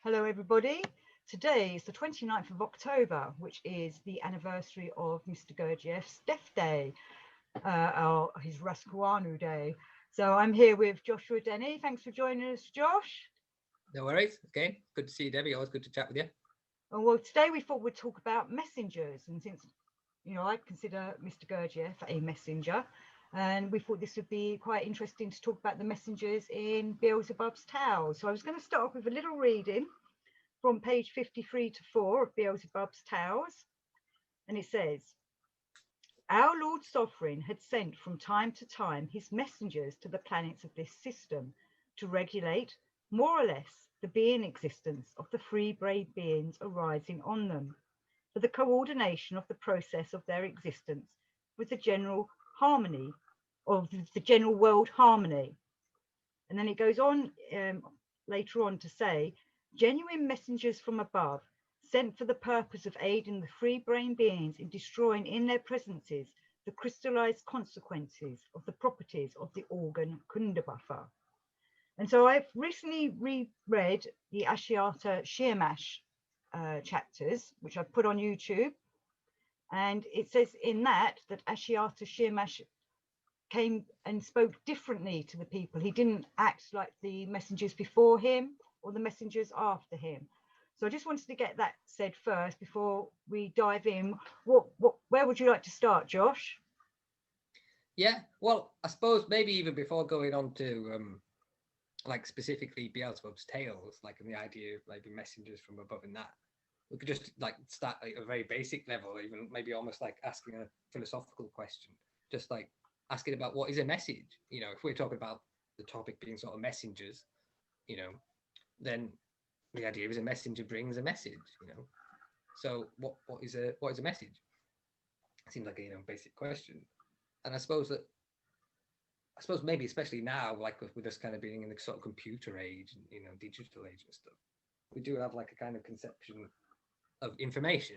Hello, everybody. Today is the 29th of October, which is the anniversary of Mr Gurdjieff's death day, or his rascooarno day. So I'm here with Joshua Denny. Thanks for joining us, Josh. No worries. Okay. Good to see you, Debbie. Always good to chat with you. And well, today we thought we'd talk about messengers. And since, I consider Mr Gurdjieff a messenger, and we thought this would be quite interesting to talk about the messengers in Beelzebub's tales. So I was going to start off with a little reading from page 53 to 4 of Beelzebub's Tales, and it says, Our Lord Sovereign had sent from time to time his messengers to the planets of this system to regulate, more or less, the being existence of the free brave beings arising on them, for the coordination of the process of their existence with the general harmony of the general world harmony. And then it goes on later on to say, genuine messengers from above, sent for the purpose of aiding the free brain beings in destroying in their presences the crystallized consequences of the properties of the organ Kundabuffer. And so I've recently reread the Ashiata Shiemash chapters, which I've put on YouTube. And it says in that Ashiata Shiemash came and spoke differently to the people. He didn't act like the messengers before him or the messengers after him. So I just wanted to get that said first before we dive in. Where would you like to start, Josh? Yeah. Well, I suppose maybe even before going on to like specifically Beelzebub's tales, like in the idea of maybe messengers from above in that, we could just like start at a very basic level, even maybe almost like asking a philosophical question, just like asking about what is a message. If we're talking about the topic being sort of messengers, then the idea is a messenger brings a message. So what is a message? It seems like a basic question, and I suppose maybe especially now, like with us kind of being in the sort of computer age and digital age and stuff, we do have like a kind of conception of information,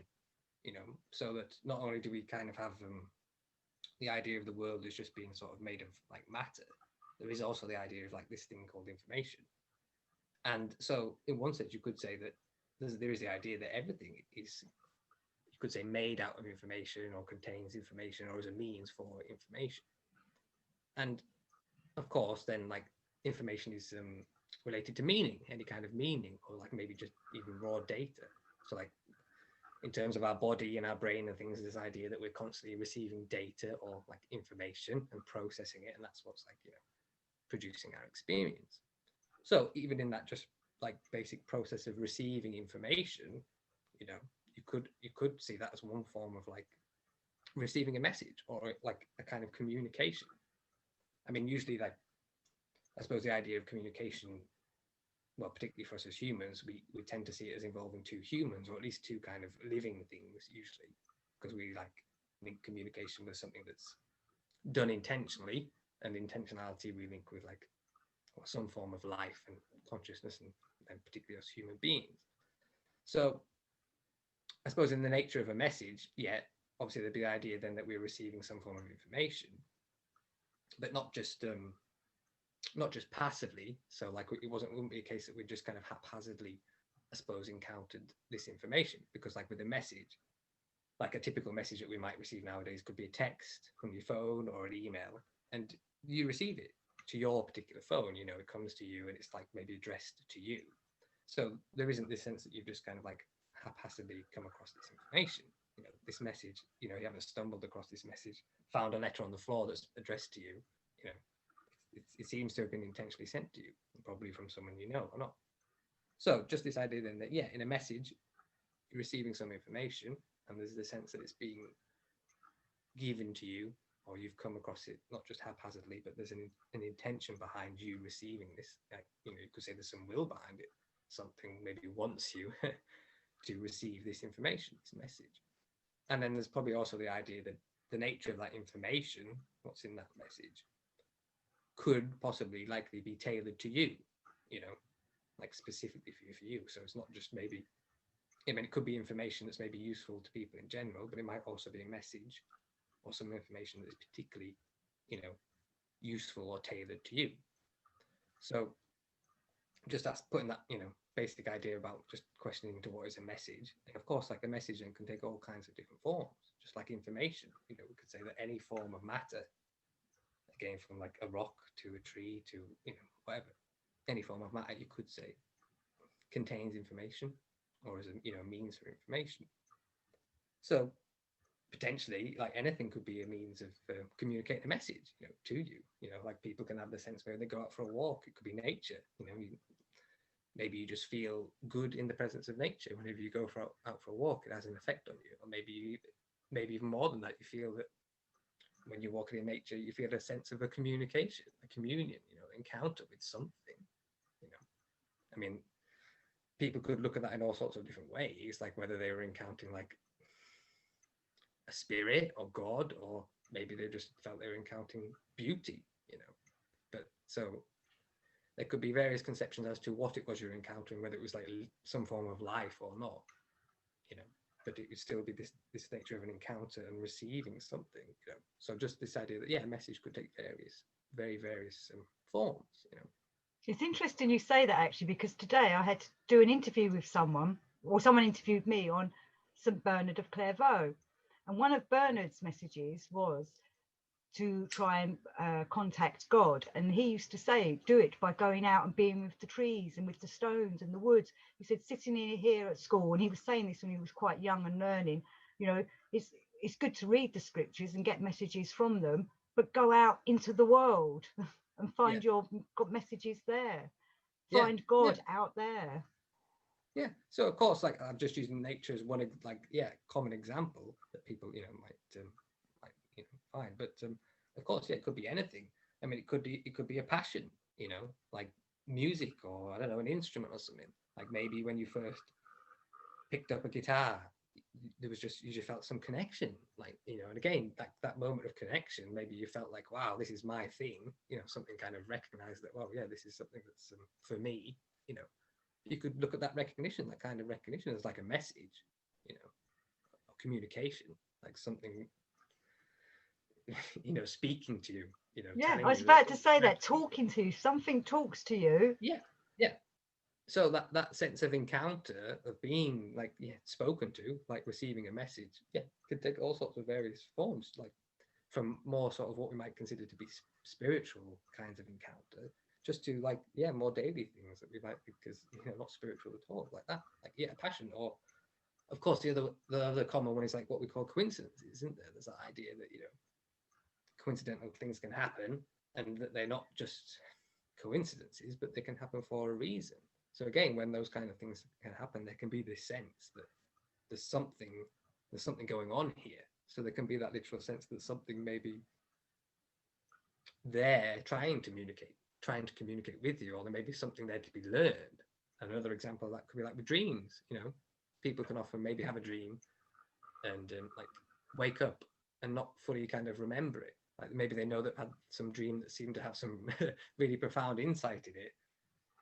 so that not only do we kind of have the idea of the world as just being sort of made of like matter, there is also the idea of like this thing called information. And so in one sense you could say that there is the idea that everything is, you could say, made out of information or contains information or is a means for information. And of course then like information is related to meaning, any kind of meaning, or like maybe just even raw data. So like in terms of our body and our brain and things, this idea that we're constantly receiving data or like information and processing it, and that's what's like producing our experience. So even in that just like basic process of receiving information, you could see that as one form of like receiving a message or like a kind of communication. I mean, usually, like, I suppose the idea of communication, well, particularly for us as humans, we tend to see it as involving two humans, or at least two kind of living things, usually, because we like link communication with something that's done intentionally, and intentionality we link with like some form of life and consciousness, and particularly as human beings. So I suppose in the nature of a message, yeah, obviously there'd be the idea then that we're receiving some form of information, but not just passively. So like wouldn't be a case that we just kind of haphazardly, I suppose, encountered this information, because like with a message, like a typical message that we might receive nowadays could be a text from your phone or an email, and you receive it to your particular phone. It comes to you and it's like maybe addressed to you. So there isn't this sense that you've just kind of like haphazardly come across this information. This message, you haven't stumbled across this message, found a letter on the floor that's addressed to you. It seems to have been intentionally sent to you, probably from someone you know or not. So just this idea then that, yeah, in a message, you're receiving some information, and there's the sense that it's being given to you, or you've come across it not just haphazardly, but there's an intention behind you receiving this. Like, you could say there's some will behind it. Something maybe wants you to receive this information, this message. And then there's probably also the idea that the nature of that information, what's in that message, could possibly likely be tailored to you, like specifically for you. So it's not just maybe, I mean, it could be information that's maybe useful to people in general, but it might also be a message or some information that is particularly, useful or tailored to you. So just as putting that, basic idea about just questioning to what is a message. And of course, like a message then can take all kinds of different forms, just like information. We could say that any form of matter, again, from like a rock to a tree to, whatever, any form of matter, you could say, contains information or is a means for information. So potentially, like anything could be a means of communicating a message, to you. Like people can have the sense where they go out for a walk. It could be nature. Maybe you just feel good in the presence of nature whenever you go out for a walk. It has an effect on you, or maybe even more than that. You feel that when you're walking in nature, you feel a sense of a communication, a communion, encounter with something. I mean, people could look at that in all sorts of different ways, like whether they were encountering like a spirit or God, or maybe they just felt they were encountering beauty, But so there could be various conceptions as to what it was you're encountering, whether it was like some form of life or not, But it would still be this nature of an encounter and receiving something, So just this idea that a message could take various forms, It's interesting you say that, actually, because today I had to do an interview with someone, or someone interviewed me on St Bernard of Clairvaux, and one of Bernard's messages was to try and contact God. And he used to say, do it by going out and being with the trees and with the stones and the woods. He said, sitting in here at school, and he was saying this when he was quite young and learning, it's good to read the scriptures and get messages from them, but go out into the world and find your messages there. Find God out there. Yeah. So of course, like I'm just using nature as one common example that people might find, but of course, it could be anything. I mean, it could be a passion, like music, or I don't know, an instrument or something. Like maybe when you first picked up a guitar, you just felt some connection, like and again, that moment of connection, maybe you felt like, wow, this is my thing, something kind of recognized that, well, yeah, this is something that's for me. You could look at that kind of recognition as like a message, or communication, like something, speaking to you, Yeah, I telling was you about to say that, talking to you, something talks to you. Yeah. So that sense of encounter, of being like spoken to, like receiving a message, could take all sorts of various forms, like from more sort of what we might consider to be spiritual kinds of encounter, just to like more daily things that we might, because not spiritual at all, like that, like passion. Or of course the other common one is like what we call coincidences, isn't there? There's that idea that coincidental things can happen, and that they're not just coincidences, but they can happen for a reason. So again, when those kind of things can happen, there can be this sense that there's something going on here. So there can be that literal sense that something may be there trying to communicate with you, or there may be something there to be learned. Another example of that could be like with dreams. People can often maybe have a dream and like wake up and not fully kind of remember it. Like maybe they know that had some dream that seemed to have some really profound insight in it,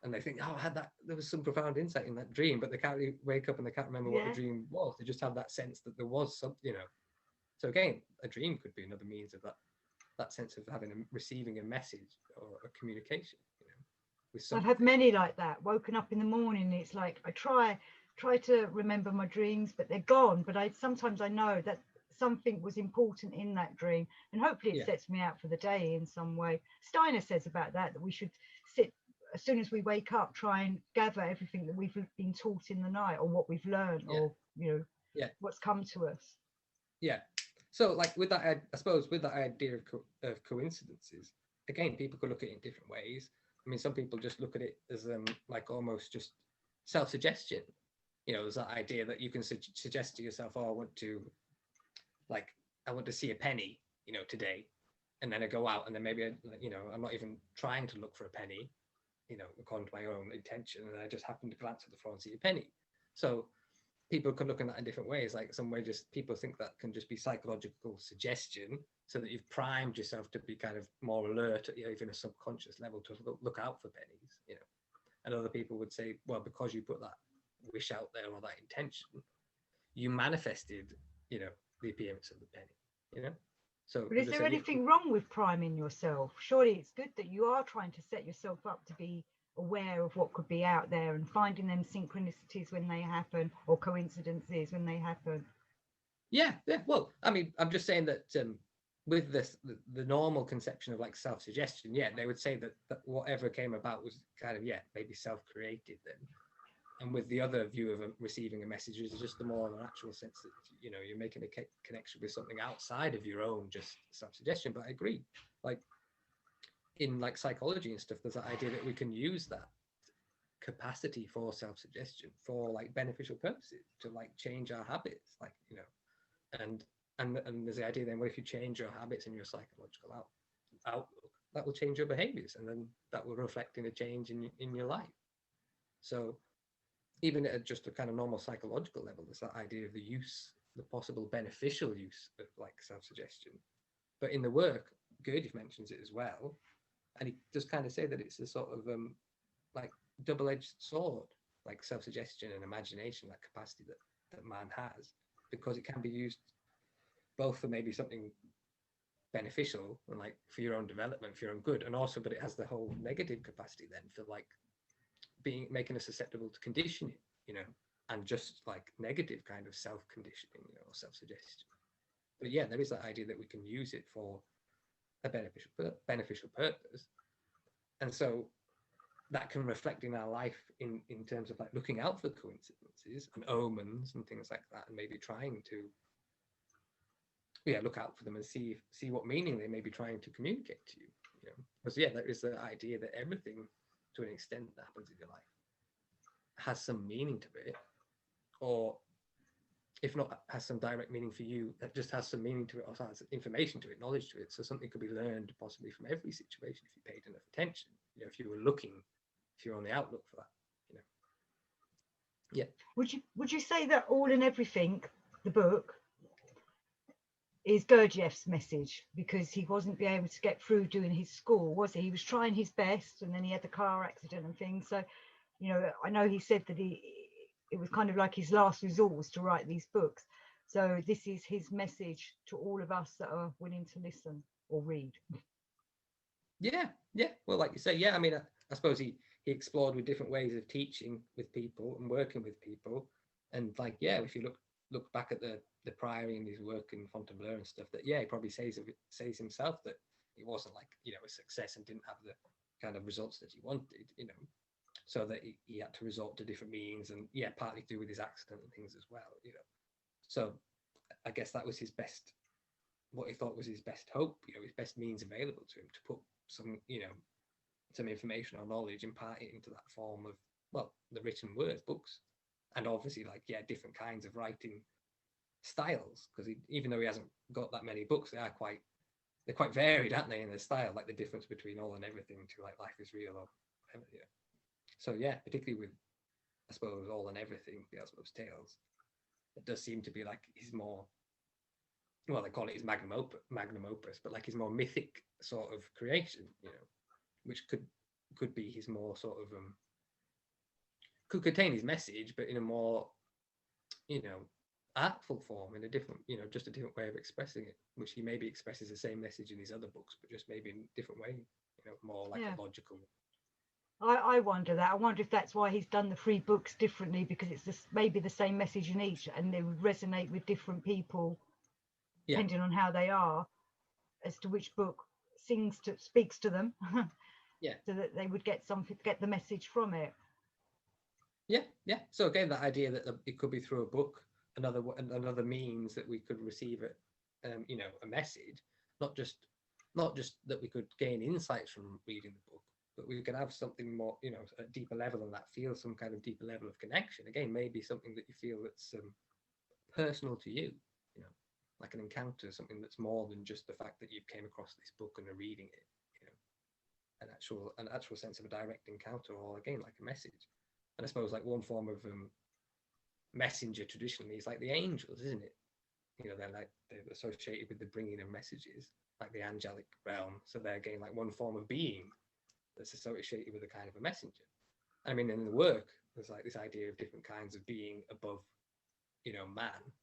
and they think, oh, there was some profound insight in that dream, but they can't really wake up and they can't remember what the dream was. They just have that sense that there was something, So again, a dream could be another means of that sense of receiving a message or a communication, with something. I've had many like that. Woken up in the morning, it's like I try to remember my dreams, but they're gone. But sometimes I know that something was important in that dream, and hopefully it sets me out for the day in some way. Steiner says about that we should sit as soon as we wake up, try and gather everything that we've been taught in the night, or what we've learned, or what's come to us. So like with that, I suppose with that idea of coincidences, again, people could look at it in different ways. I mean, some people just look at it as like almost just self-suggestion. There's that idea that you can suggest to yourself, oh, I want to see a penny, today, and then I go out, and then maybe I'm not even trying to look for a penny, according to my own intention, and I just happen to glance at the floor and see a penny. So people can look at that in different ways. Like some way, just people think that can just be psychological suggestion, so that you've primed yourself to be kind of more alert at even a subconscious level to look out for pennies. And other people would say, well, because you put that wish out there or that intention, you manifested, the appearance of the penny. So, but is there anything wrong with priming yourself? Surely it's good that you are trying to set yourself up to be aware of what could be out there and finding them synchronicities when they happen, or coincidences when they happen. Yeah, yeah. Well, I mean, I'm just saying that with this, the normal conception of like self-suggestion, yeah, they would say that whatever came about was kind of, yeah, maybe self-created then. And with the other view of receiving a message is just the more natural sense that, you know, you're making a connection with something outside of your own just self-suggestion. But I agree, like in like psychology and stuff, there's that idea that we can use that capacity for self-suggestion for like beneficial purposes to like change our habits, like, you know, and there's the idea then, what if you change your habits and your psychological outlook, that will change your behaviors, and then that will reflect in a change in your life. So even at just a kind of normal psychological level, there's that idea of the possible beneficial use of like self-suggestion. But in the work, Gurdjieff mentions it as well, and he does kind of say that it's a sort of like double-edged sword, like self-suggestion and imagination, that capacity that man has, because it can be used both for maybe something beneficial and like for your own development, for your own good, and also, but it has the whole negative capacity then for like making us susceptible to conditioning, you know, and just like negative kind of self-conditioning, you know, or self-suggestion. But yeah, there is that idea that we can use it for a beneficial purpose, and so that can reflect in our life in terms of like looking out for coincidences and omens and things like that, and maybe trying to look out for them and see what meaning they may be trying to communicate to you, you know. Because yeah, there is the idea that everything to an extent that happens in your life has some meaning to it, or if not has some direct meaning for you, that just has some meaning to it, or has information to it, knowledge to it. So something could be learned possibly from every situation if you paid enough attention, you know, if you were looking, if you're on the outlook for that, you know. Yeah. Would you say that All and Everything, the book, is Gurdjieff's message, because he wasn't being able to get through doing his school, was he? He was trying his best, and then he had the car accident and things. So, you know, I know he said that it was kind of like his last resort was to write these books. So this is his message to all of us that are willing to listen or read. Yeah. Well, like you say, yeah. I mean, I suppose he explored with different ways of teaching with people and working with people, and like, yeah, if you look back at the Priory and his work in Fontainebleau and stuff, that yeah, he probably says himself that it wasn't like, you know, a success and didn't have the kind of results that he wanted, you know, so that he had to resort to different means, and yeah, partly to do with his accident and things as well, you know. So I guess that was his best, what he thought was his best hope, you know, his best means available to him, to put some, you know, some information or knowledge, impart it into that form of, well, the written words, books, and obviously like, yeah, different kinds of writing styles, because even though he hasn't got that many books, they're quite varied, aren't they, in their style, like the difference between All and Everything to like Life is Real or whatever, yeah. So yeah, particularly with, I suppose, All and Everything, Beelzebub's Tales, it does seem to be like his more, well, they call it his magnum opus, but like his more mythic sort of creation, you know, which could be his more sort of could contain his message, but in a more, you know, artful form, in a different, you know, just a different way of expressing it, which he maybe expresses the same message in his other books, but just maybe in a different way, you know, more like a logical. I wonder that. I wonder if that's why he's done the 3 books differently, because it's maybe the same message in each, and they would resonate with different people, depending on how they are, as to which book speaks to them. Yeah. So that they would get the message from it. Yeah. So again, that idea that it could be through a book, another means that we could receive it, you know, a message, not just that we could gain insights from reading the book, but we could have something more, you know, a deeper level than that, feel some kind of deeper level of connection. Again, maybe something that you feel that's personal to you, you know, like an encounter, something that's more than just the fact that you came across this book and are reading it, you know, an actual sense of a direct encounter, or again, like a message. And I suppose like one form of messenger traditionally is like the angels, isn't it? You know, they're associated with the bringing of messages, like the angelic realm. So they're again like one form of being that's associated with a kind of a messenger. I mean, in the work, there's like this idea of different kinds of being above, you know, man.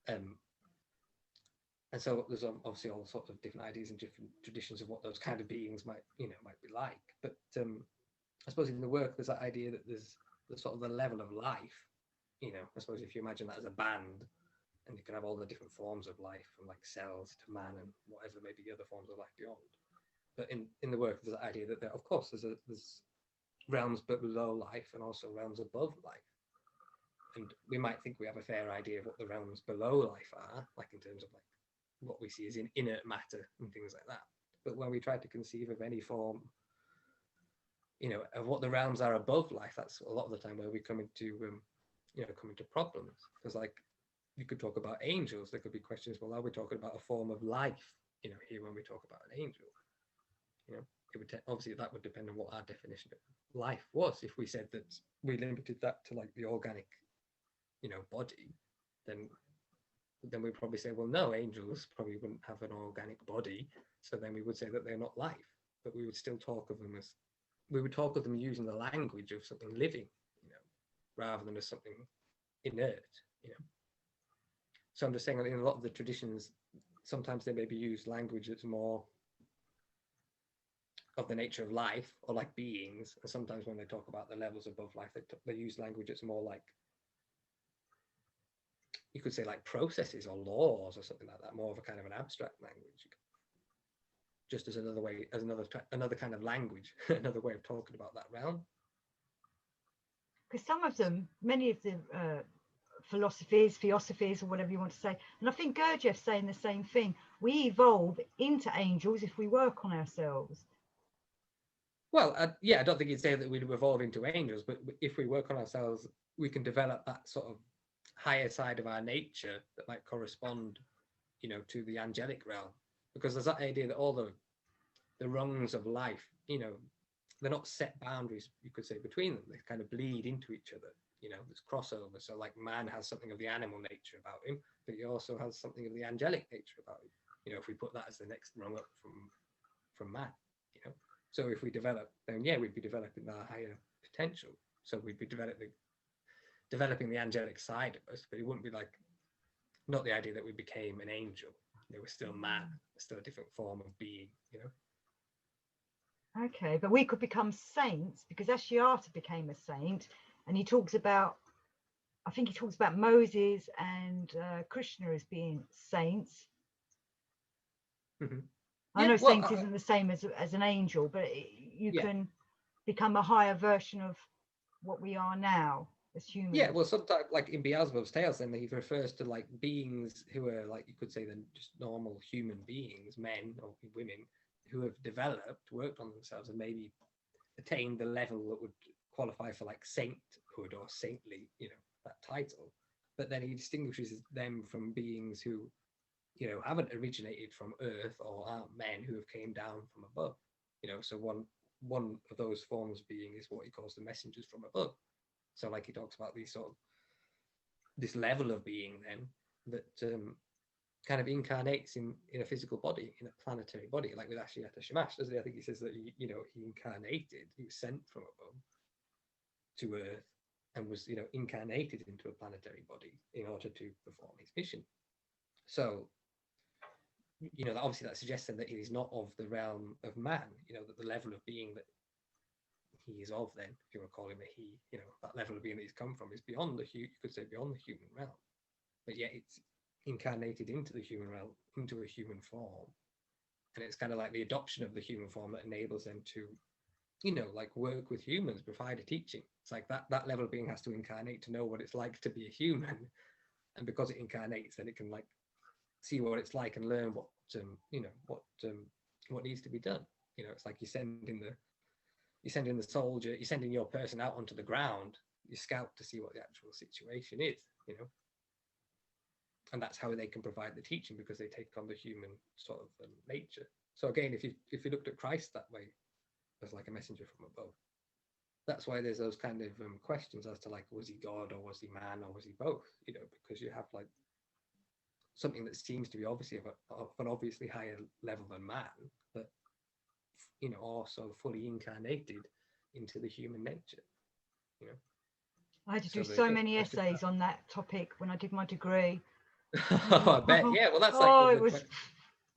And so there's obviously all sorts of different ideas and different traditions of what those kind of beings might be like. But I suppose in the work there's that idea that there's the sort of the level of life. You know, I suppose if you imagine that as a band, and you can have all the different forms of life, from like cells to man and whatever maybe other forms of life beyond. But in the work there's that idea that of course there's realms below life and also realms above life. And we might think we have a fair idea of what the realms below life are, like in terms of like what we see as in inert matter and things like that. But when we try to conceive of any form, you know, of what the realms are above life, that's a lot of the time where we come into problems. Because like you could talk about angels, there could be questions, well, are we talking about a form of life, you know, here when we talk about an angel? You know, it would obviously that would depend on what our definition of life was. If we said that we limited that to like the organic, you know, body, then we'd probably say, well, no, angels probably wouldn't have an organic body, so then we would say that they're not life. But we would still talk of them as, we would talk of them using the language of something living, you know, rather than as something inert, you know. So I'm just saying that in a lot of the traditions, sometimes they maybe use language that's more of the nature of life or like beings, and sometimes when they talk about the levels above life, they use language that's more like, you could say like processes or laws or something like that, more of a kind of an abstract language, just as another way, as another kind of language, another way of talking about that realm. Because some of them, many of the theosophies, or whatever you want to say, and I think Gurdjieff's saying the same thing. We evolve into angels if we work on ourselves. Well, yeah, I don't think he'd say that we'd evolve into angels, but if we work on ourselves, we can develop that sort of higher side of our nature that might correspond, you know, to the angelic realm. Because there's that idea that all the rungs of life, you know, they're not set boundaries, you could say, between them. They kind of bleed into each other, you know, there's crossover. So like man has something of the animal nature about him, but he also has something of the angelic nature about him. You know, if we put that as the next rung up from man, you know. So if we develop, then yeah, we'd be developing our higher potential. So we'd be developing the angelic side of us, but it wouldn't be like, not the idea that we became an angel. They were still man, still a different form of being, you know. Okay, but we could become saints, because Ashiata became a saint, and he talks about, I think he talks about Moses and Krishna as being saints. Mm-hmm. I know saint isn't the same as an angel, but you can become a higher version of what we are now as humans. Yeah, well, sometimes like in Beelzebub's tales, then he refers to like beings who are like, you could say then just normal human beings, men or women, who have developed, worked on themselves, and maybe attained the level that would qualify for like sainthood or saintly, you know, that title. But then he distinguishes them from beings who, you know, haven't originated from earth or aren't men who have came down from above. You know, so one of those forms of being is what he calls the messengers from above. So like he talks about these sort of this level of being then that kind of incarnates in a physical body, in a planetary body, like with Ashiata Shiemash, doesn't he? I think he says that he incarnated, he was sent from above to Earth and was, you know, incarnated into a planetary body in order to perform his mission. So, you know, obviously that suggests then that he is not of the realm of man, you know, that the level of being that he is of then, if you want to call him a he, you know, that level of being that he's come from is beyond you could say beyond the human realm. But yet it's incarnated into the human realm, into a human form. And it's kind of like the adoption of the human form that enables them to, you know, like work with humans, provide a teaching. It's like that level of being has to incarnate to know what it's like to be a human. And because it incarnates, then it can like see what it's like and learn what, you know, what needs to be done. You know, it's like you're sending the soldier, you're sending your person out onto the ground, you scout to see what the actual situation is, you know. And that's how they can provide the teaching, because they take on the human sort of nature. So again, if you looked at Christ that way, as like a messenger from above, that's why there's those kind of questions as to like, was he God or was he man or was he both? You know, because you have like something that seems to be obviously of an obviously higher level than man, but you know, also fully incarnated into the human nature. You know, I had to do so many essays on that topic when I did my degree. I bet. Yeah, well, that's like it was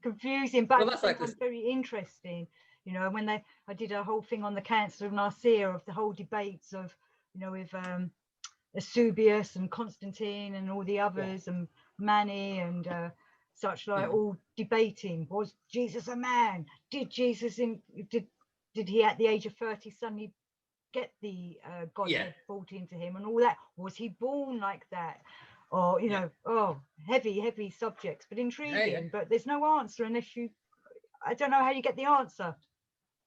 confusing, but well, that's like very interesting. you know, when I did a whole thing on the Council of Nicaea of the whole debates of, you know, with Eusebius and Constantine and all the others, and Mani and such like, all debating, was Jesus a man? Did Jesus did he at the age of 30 suddenly get the Godhead brought into him and all that? Was he born like that? Or, you know, heavy subjects, but intriguing. But there's no answer unless I don't know how you get the answer.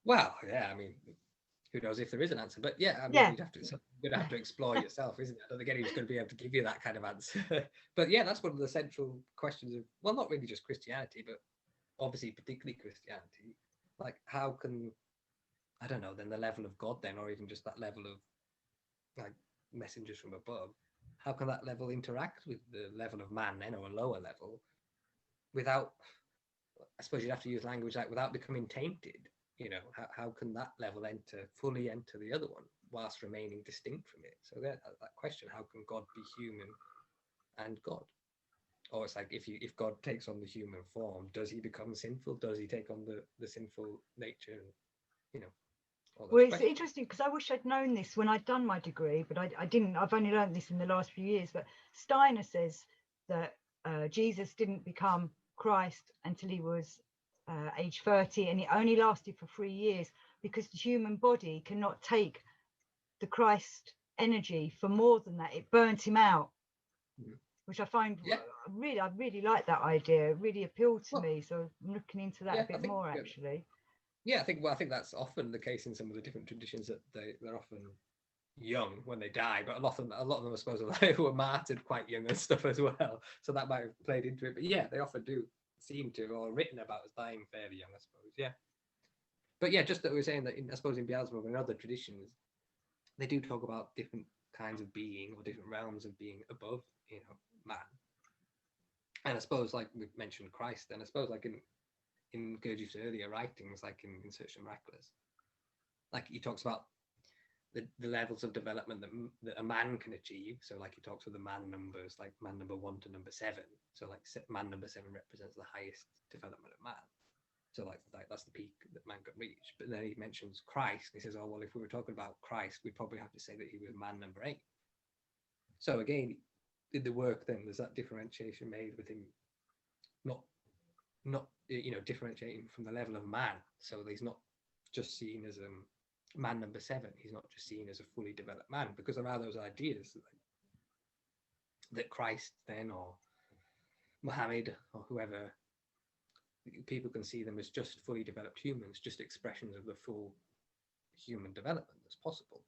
Well, yeah, I mean, who knows if there is an answer? But yeah, I mean, you'd have to explore yourself, isn't it? I don't think anyone's going to be able to give you that kind of answer. But yeah, that's one of the central questions of, well, not really just Christianity, but obviously particularly Christianity. Like, how can, I don't know, then the level of God then, or even just that level of like messengers from above, how can that level interact with the level of man then, or a lower level, without, I suppose you'd have to use language like without becoming tainted? You know, how can that level fully enter the other one whilst remaining distinct from it? So that question, how can God be human and God? Or it's like, if God takes on the human form, does he become sinful? Does he take on the sinful nature? And, you know, well, it's interesting because I wish I'd known this when I'd done my degree, but I didn't. I've only learned this in the last few years. But Steiner says that Jesus didn't become Christ until he was age 30, and it only lasted for 3 years because the human body cannot take the Christ energy for more than that. It burnt him out, which I find I really like that idea. It really appealed to me. So I'm looking into that a bit more actually. Yeah, I think that's often the case in some of the different traditions, that they're often young when they die, but a lot of them I suppose were martyred quite young and stuff as well. So that might have played into it. But yeah, they often do seem to, or written about as dying fairly young, I suppose. Yeah. But yeah, just that we were saying that I suppose in Beelzebub and other traditions, they do talk about different kinds of being or different realms of being above, you know, man. And I suppose, like we've mentioned Christ, and I suppose like in Gurdjieff's earlier writings, like in Search and Miraculous, like he talks about the levels of development that a man can achieve. So like he talks of the man numbers, like man number 1 to number 7. So like man number 7 represents the highest development of man. So like that's the peak that man could reach. But then he mentions Christ. And he says, oh, well, if we were talking about Christ, we'd probably have to say that he was man number 8. So again, in the work then, there's that differentiation made with him not you know, differentiating from the level of man. So he's not just seen as man number 7. He's not just seen as a fully developed man, because there are those ideas that Christ then, or Muhammad, or whoever, people can see them as just fully developed humans, just expressions of the full human development that's possible.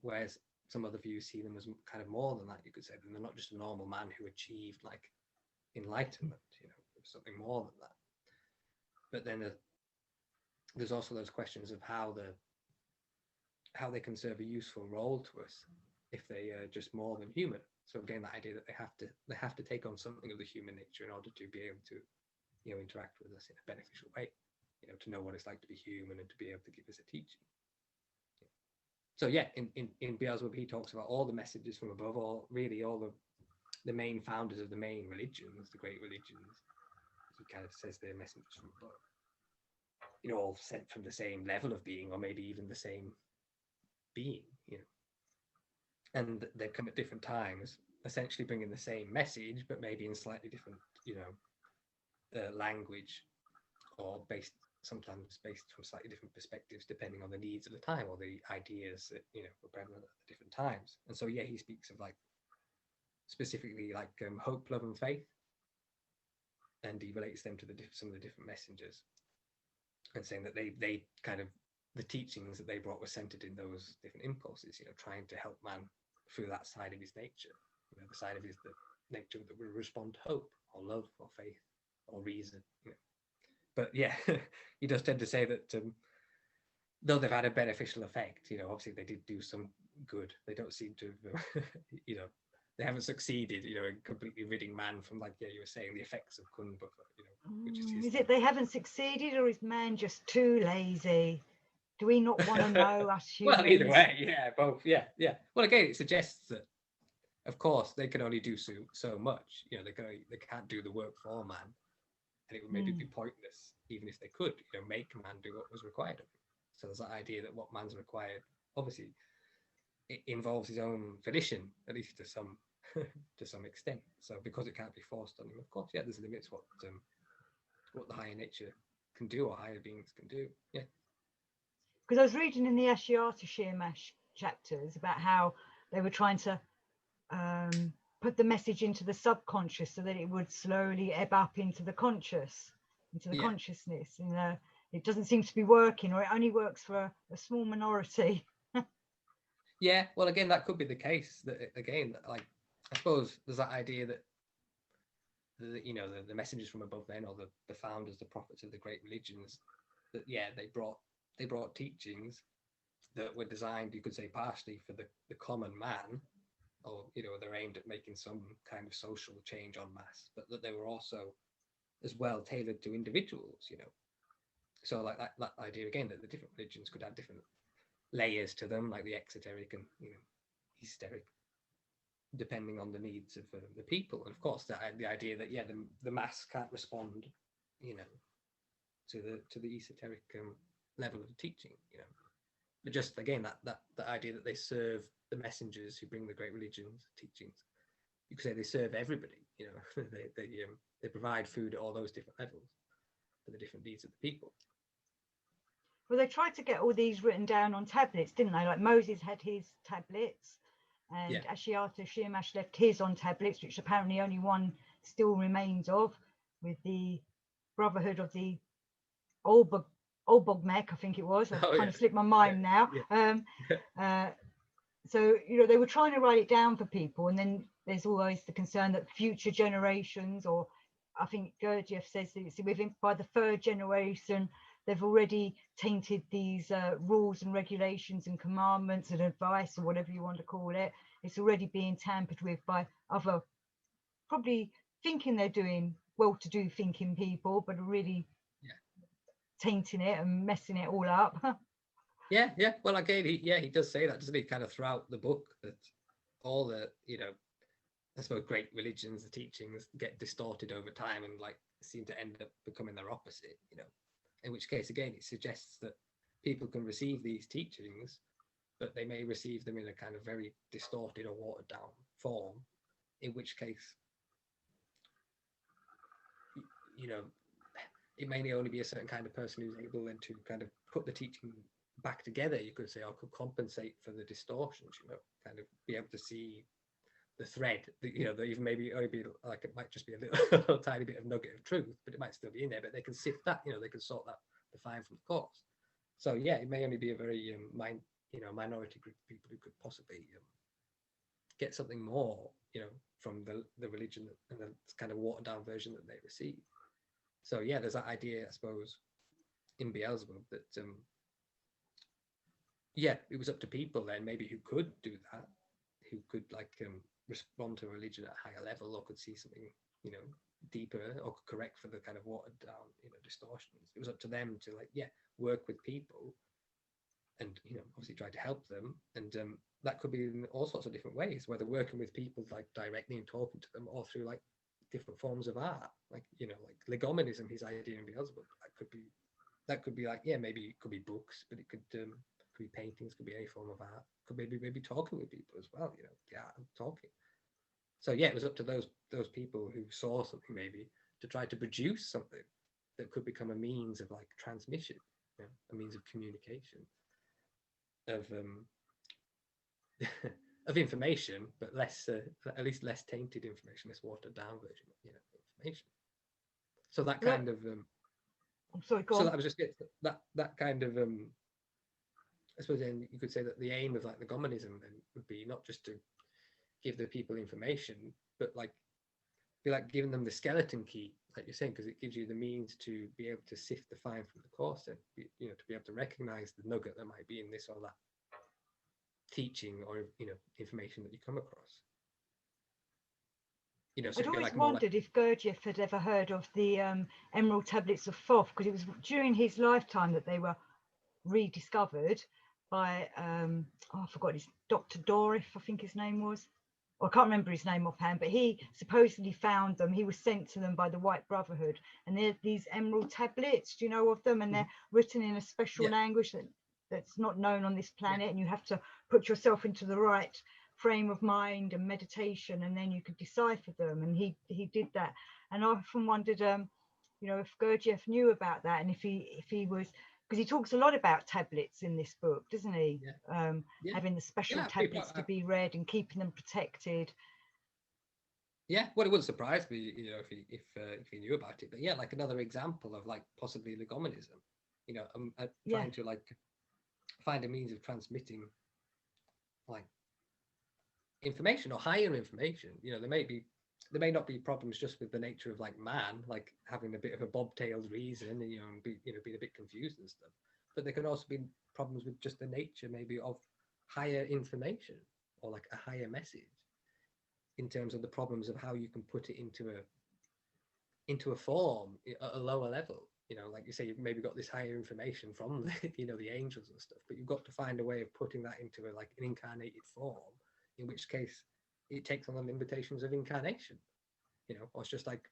Whereas some other views see them as kind of more than that, you could say. They're not just a normal man who achieved like enlightenment, you know, something more than that. But then there's also those questions of how they can serve a useful role to us if they are just more than human. So again, that idea that they have to take on something of the human nature in order to be able to, you know, interact with us in a beneficial way, you know, to know what it's like to be human and to be able to give us a teaching. So yeah, in Beelzebub, he talks about all the messages from above, all the main founders of the main religions, the great religions. He kind of says they're messengers from above, you know, all sent from the same level of being, or maybe even the same being, you know. And they come at different times, essentially bringing the same message, but maybe in slightly different, you know, language, or sometimes based from slightly different perspectives, depending on the needs of the time or the ideas that, you know, were prevalent at the different times. And so yeah, he speaks of like specifically like hope, love, and faith, and he relates them to some of the different messengers, and saying that they kind of, the teachings that they brought were centered in those different impulses, you know, trying to help man through that side of his nature, you know, the side of the nature that will respond to hope or love or faith or reason, you know. But yeah, he does tend to say that though they've had a beneficial effect, you know, obviously they did do some good. They don't seem to have, you know, they haven't succeeded, you know, in completely ridding man from, like, yeah, you were saying, the effects of Kunbuffer, you know, which is his. Is it they haven't succeeded, or is man just too lazy? Do we not want to know, us humans? Well, either way, yeah, both, yeah. Well, again, it suggests that, of course, they can only do so much. You know, they can't do the work for man, and it would maybe be pointless even if they could, make man do what was required of him. So there's that idea that what man's required, obviously, it involves his own volition, at least to some to some extent. So because it can't be forced on him, of course, there's limits what the higher nature can do, or higher beings can do. Yeah. Because I was reading in the Ashiata Shiemash chapters about how they were trying to put the message into the subconscious so that it would slowly ebb up into the consciousness. And it doesn't seem to be working, or it only works for a small minority. Yeah, well, again, that could be the case. That again, like, I suppose there's that idea that the messengers from above, then, or the founders, the prophets of the great religions, that they brought teachings that were designed, you could say, partially for the common man, or they're aimed at making some kind of social change en masse, but that they were also as well tailored to individuals. So like that idea again, that the different religions could have different layers to them, like the exoteric and esoteric, depending on the needs of the people. And of course, the idea that the mass can't respond, to the esoteric level of teaching, but just again that idea that they serve the messengers who bring the great religions, teachings. You could say they serve everybody. They provide food at all those different levels for the different needs of the people. Well, they tried to get all these written down on tablets, didn't they? Like Moses had his tablets, and Ashiata Shiemash left his on tablets, which apparently only one still remains of, with the Brotherhood of the Olbogmek, I think it was. I've kind of slipped my mind now. So they were trying to write it down for people, and then there's always the concern that future generations, or I think Gurdjieff says that it's within by the third generation, they've already tainted these rules and regulations and commandments and advice, or whatever you want to call it. It's already being tampered with by other, probably thinking they're doing well-to-do thinking people, but are really tainting it and messing it all up. Yeah. Well, again, he does say that, doesn't he? Kind of throughout the book, that all the I suppose great religions, the teachings get distorted over time and like seem to end up becoming their opposite. In which case, again, it suggests that people can receive these teachings, but they may receive them in a kind of very distorted or watered down form. In which case, it may only be a certain kind of person who's able then to kind of put the teaching back together, you could say, or could compensate for the distortions, kind of be able to see the thread, that even maybe only be like, it might just be a little tiny bit of nugget of truth, but it might still be in there, but they can sift that, they can sort that, the fine from the coarse. So it may only be a very minority group of people who could possibly get something more, from the religion and the kind of watered down version that they receive. So there's that idea, I suppose, in Beelzebub that it was up to people then maybe who could do that, who could like respond to religion at a higher level, or could see something deeper, or could correct for the kind of watered down distortions. It was up to them to work with people and obviously try to help them, and that could be in all sorts of different ways, whether working with people like directly and talking to them, or through like different forms of art, like like Lagomanism, his idea in Beelzebub. That could be like maybe it could be books, but it could be paintings, could be any form of art, could maybe talking with people as well, talking. So it was up to those people who saw something maybe to try to produce something that could become a means of like transmission, a means of communication, of of information, but less at least less tainted information, less watered down version of information. So that kind of I'm sorry, go so on. that was just that kind of I suppose then you could say that the aim of like Lagomanism then would be not just to give the people information, but like be like giving them the skeleton key, like you're saying, because it gives you the means to be able to sift the fine from the coarse, and to be able to recognize the nugget that might be in this or that teaching or information that you come across. So I'd always like wondered if Gurdjieff had ever heard of the Emerald Tablets of Thoth, because it was during his lifetime that they were rediscovered by I forgot his Dr. Dorif, I think his name was. I can't remember his name offhand, but he supposedly found them. He was sent to them by the White Brotherhood, and they're these emerald tablets. Do you know of them? And they're written in a special Yeah. language that's not known on this planet, Yeah. and you have to put yourself into the right frame of mind and meditation, and then you could decipher them. And he did that. And I often wondered, if Gurdjieff knew about that, and if he was, because he talks a lot about tablets in this book, doesn't he? Yeah. Yeah. Having the special Yeah. tablets to be read and keeping them protected. Yeah, well, it wouldn't surprise me, if he knew about it. But yeah, like another example of like possibly Lagomanism, trying to like find a means of transmitting like information or higher information. There may not be problems just with the nature of like man, like having a bit of a bobtailed reason, and being a bit confused and stuff. But there can also be problems with just the nature maybe of higher information or like a higher message in terms of the problems of how you can put it into a form at a lower level. Like you say, you've maybe got this higher information from the angels and stuff, but you've got to find a way of putting that into an incarnated form, in which case it takes on the limitations of incarnation. Or it's just like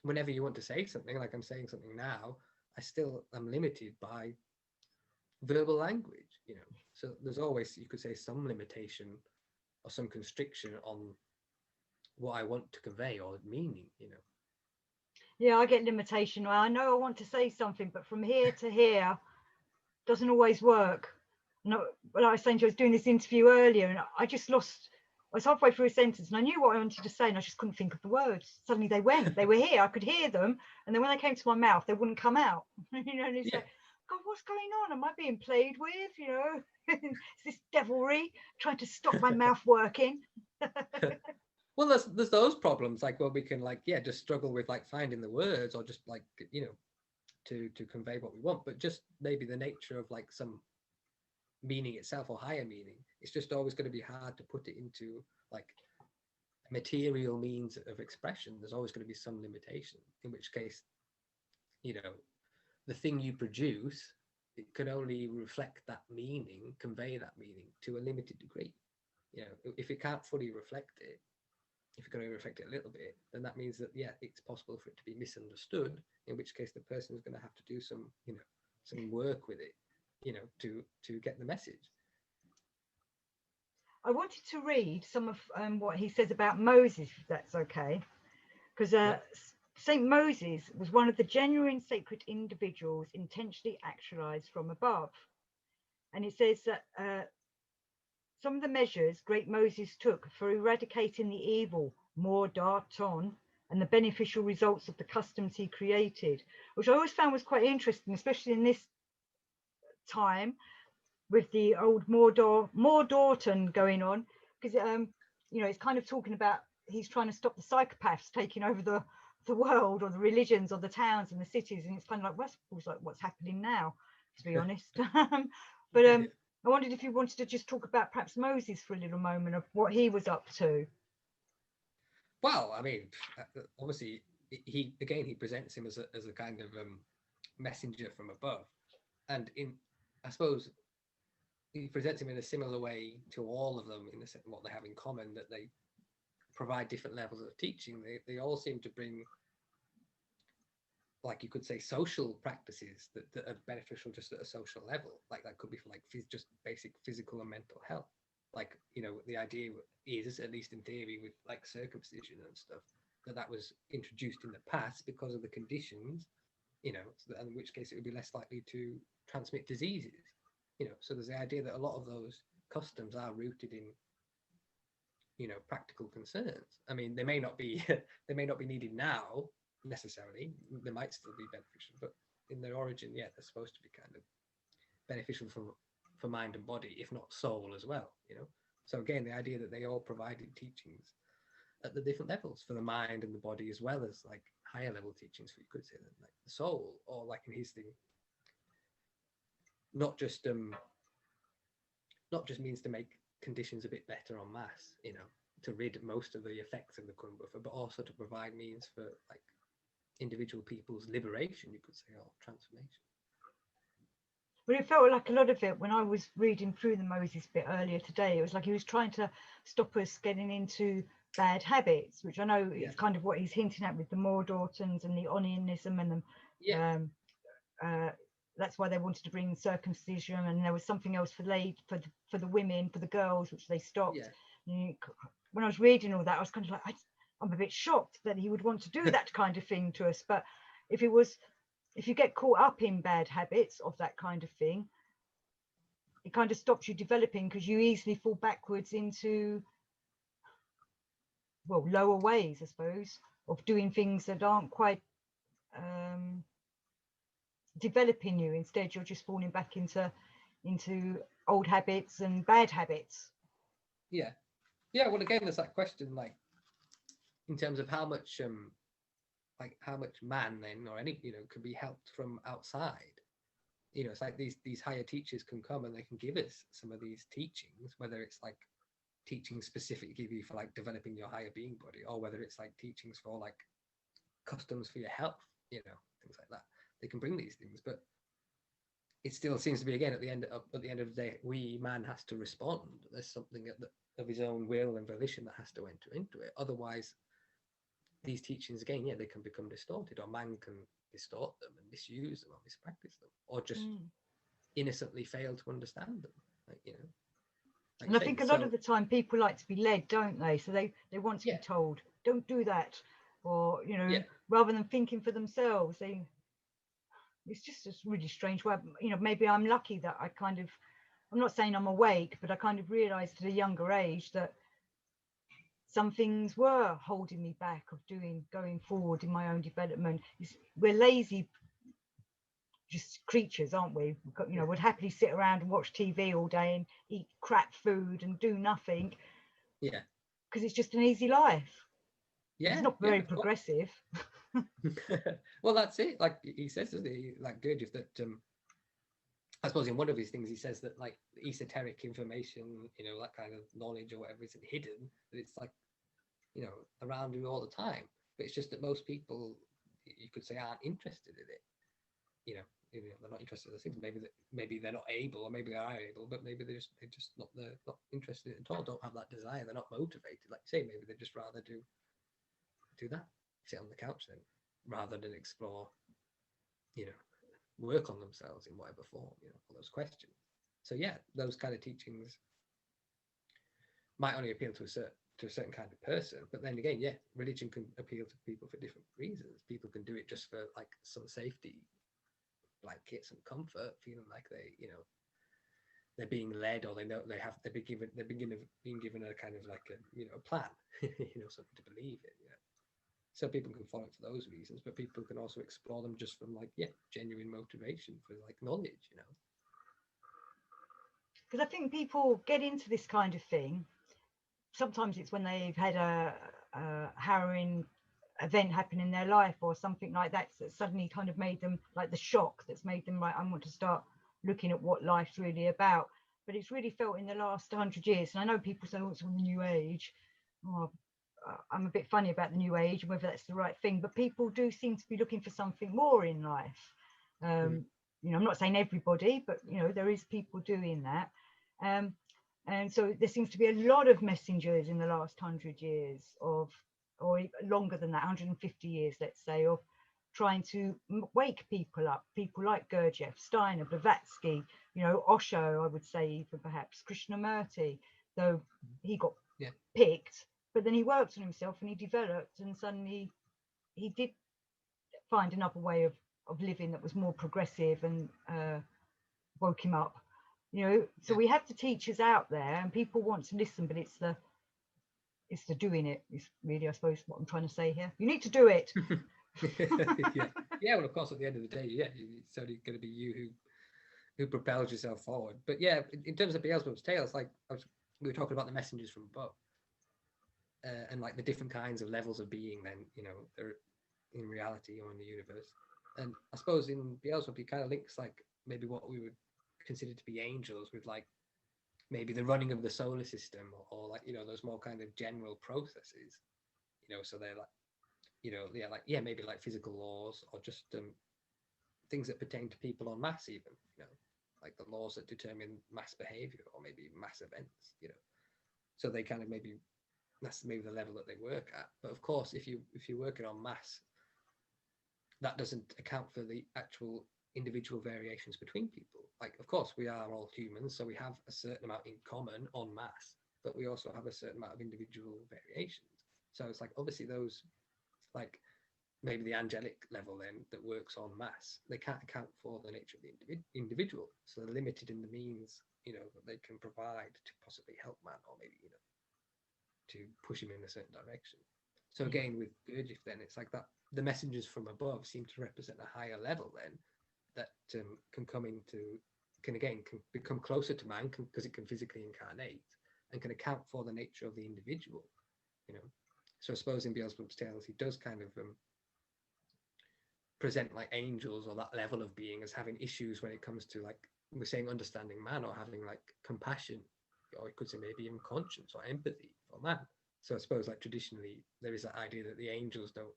whenever you want to say something, like I'm saying something now, I still am limited by verbal language. So there's always, you could say, some limitation or some constriction on what I want to convey or meaning. Yeah, I get limitation. I know I want to say something, but from here to here doesn't always work. No, but I was saying to you, I was doing this interview earlier, and I just lost. I was halfway through a sentence, and I knew what I wanted to say, and I just couldn't think of the words. Suddenly they went. They were here. I could hear them, and then when they came to my mouth, they wouldn't come out. And it's Yeah. like, God, what's going on? Am I being played with? Is this devilry trying to stop my mouth working? Well, there's those problems, like where we can just struggle with finding the words, or just to convey what we want, but just maybe the nature of some meaning itself or higher meaning. It's just always going to be hard to put it into material means of expression. There's always going to be some limitation, in which case, the thing you produce, it can only reflect that meaning, convey that meaning to a limited degree. If it can't fully reflect it, if you're going to reflect it a little bit, then that means that it's possible for it to be misunderstood, in which case the person is going to have to do some work with it, to get the message. I wanted to read some of what he says about Moses, if that's okay, because Saint Moses was one of the genuine sacred individuals intentionally actualized from above, and it says that some of the measures great Moses took for eradicating the evil more Darton and the beneficial results of the customs he created, which I always found was quite interesting, especially in this time with the old Mordorton going on, because it's kind of talking about he's trying to stop the psychopaths taking over the world, or the religions, or the towns and the cities, and it's kind of like what's happening now, to be honest. But I wondered if you wanted to just talk about perhaps Moses for a little moment, of what he was up to. Well, I mean, obviously, he presents him as a kind of messenger from above, and I suppose he presents him in a similar way to all of them, in the sense what they have in common, that they provide different levels of teaching. They all seem to bring, like you could say, social practices that are beneficial just at a social level. Like that could be for just basic physical and mental health. The idea is, at least in theory, with circumcision and stuff, that was introduced in the past because of the conditions, in which case it would be less likely to transmit diseases. So there's the idea that a lot of those customs are rooted in, practical concerns. I mean, they may not be needed now necessarily. They might still be beneficial, but in their origin, they're supposed to be kind of beneficial for mind and body, if not soul as well. So again, the idea that they all provided teachings at the different levels for the mind and the body, as well as higher level teachings for, you could say, that the soul, or in his thing, not just means to make conditions a bit better en masse, to rid most of the effects of the Kun buffer, but also to provide means for individual people's liberation, you could say, or transformation. But it felt like a lot of it when I was reading through the Moses bit earlier today, it was like he was trying to stop us getting into bad habits, which I know Yeah, is kind of what he's hinting at with the Mordortons and the Onionism and the, yeah, uh, that's why they wanted to bring circumcision, and there was something else for the women, for the girls, which they stopped. yeah, When I was reading all that, I was kind of like, I'm a bit shocked that he would want to do that kind of thing to us. But if it was, if you get caught up in bad habits of that kind of thing, it kind of stops you developing because you easily fall backwards into, well, lower ways, I suppose, of doing things that aren't quite um, developing you. Instead, you're just falling back into old habits and bad habits. yeah, yeah. Well, again, there's that question, like in terms of how much like how much man then or any can be helped from outside. It's like these higher teachers can come and they can give us some of these teachings, whether it's like teaching specifically for like developing your higher being body, or whether it's like teachings for like customs for your health, things like that. They can bring these things, but it still seems to be, again, at the end of the day, man has to respond. There's something of his own will and volition that has to enter into it. Otherwise, these teachings, again, they can become distorted, or man can distort them and misuse them or mispractice them, or just innocently fail to understand them. Like And I you say. think a lot So of the time people like to be led, don't they? So they want to be yeah, told, don't do that, or yeah, rather than thinking for themselves, it's just a really strange way. Maybe I'm lucky that I'm not saying I'm awake, but I kind of realized at a younger age that some things were holding me back of going forward in my own development. We're lazy just creatures, aren't we? yeah, Would happily sit around and watch TV all day and eat crap food and do nothing yeah, because it's just an easy life. It's yeah, not yeah, very of course. progressive. Well, that's it. Like he says, doesn't he? Like Gurdjieff, that I suppose in one of his things he says that like esoteric information, that kind of knowledge or whatever, isn't hidden. That it's like around you all the time. But it's just that most people, you could say, aren't interested in it. They're not interested in the things. Maybe they're not able, or maybe they are able, but maybe they're just not interested in it at all. Don't have that desire. They're not motivated. Like you say, maybe they just rather do that, sit on the couch then, rather than explore, you know, work on themselves in whatever form, all those questions. So yeah, those kind of teachings might only appeal to a certain kind of person, but then again, yeah, religion can appeal to people for different reasons. People can do it just for like some safety blanket, some comfort, feeling like they're being led, or they know being given a kind of like a plan, something to believe in. So people can follow it for those reasons, but people can also explore them just from like genuine motivation for like knowledge. Because I think people get into this kind of thing. Sometimes it's when they've had a harrowing event happen in their life or something like that suddenly kind of made them, like the shock that's made them like, I want to start looking at what life's really about. But it's really felt in the last 100 years. And I know people say, oh, it's on the new age. Oh, I'm a bit funny about the new age and whether that's the right thing, but people do seem to be looking for something more in life. Mm. I'm not saying everybody, but there is people doing that. Um, and so there seems to be a lot of messengers in the last 100 years or longer than that, 150 years, let's say, of trying to wake people up. People like Gurdjieff, Steiner, Blavatsky, Osho, I would say, even perhaps Krishnamurti, though he got Yeah, picked, but then he worked on himself and he developed, and suddenly he did find another way of living that was more progressive and woke him up. So yeah. we have the teachers out there and people want to listen, but it's the doing it is really, I suppose, what I'm trying to say here. You need to do it. Yeah, yeah. Well, of course, at the end of the day, it's only going to be you who propels yourself forward. But yeah, in terms of Beelzebub's tales, like we were talking about the messengers from above, and like the different kinds of levels of being. Then they're in reality or in the universe. And I suppose in Beelzebub, he kind of links like maybe what we would consider to be angels with like maybe the running of the solar system, or like those more kind of general processes. So they're like maybe like physical laws, or just things that pertain to people en masse, even. like the laws that determine mass behavior or maybe mass events, you know. So they kind of maybe, that's maybe the level that they work at. But of course, if you're working on mass, that doesn't account for the actual individual variations between people. Like, of course, we are all humans, so we have a certain amount in common en masse, but we also have a certain amount of individual variations. So it's like, obviously those, like maybe the angelic level then that works en masse, they can't account for the nature of the individual. So they're limited in the means, you know, that they can provide to possibly help man, or maybe, you know, to push him in a certain direction. So again, with Gurdjieff, then it's like that the messengers from above seem to represent a higher level then that can come into, can become closer to man because it can physically incarnate and can account for the nature of the individual, you know. So I suppose in Beelzebub's tales, he does kind of present like angels or that level of being as having issues when it comes to, like we're saying, understanding man, or having like compassion, or you could say maybe even conscience or empathy for man. So I suppose like traditionally there is that idea that the angels don't,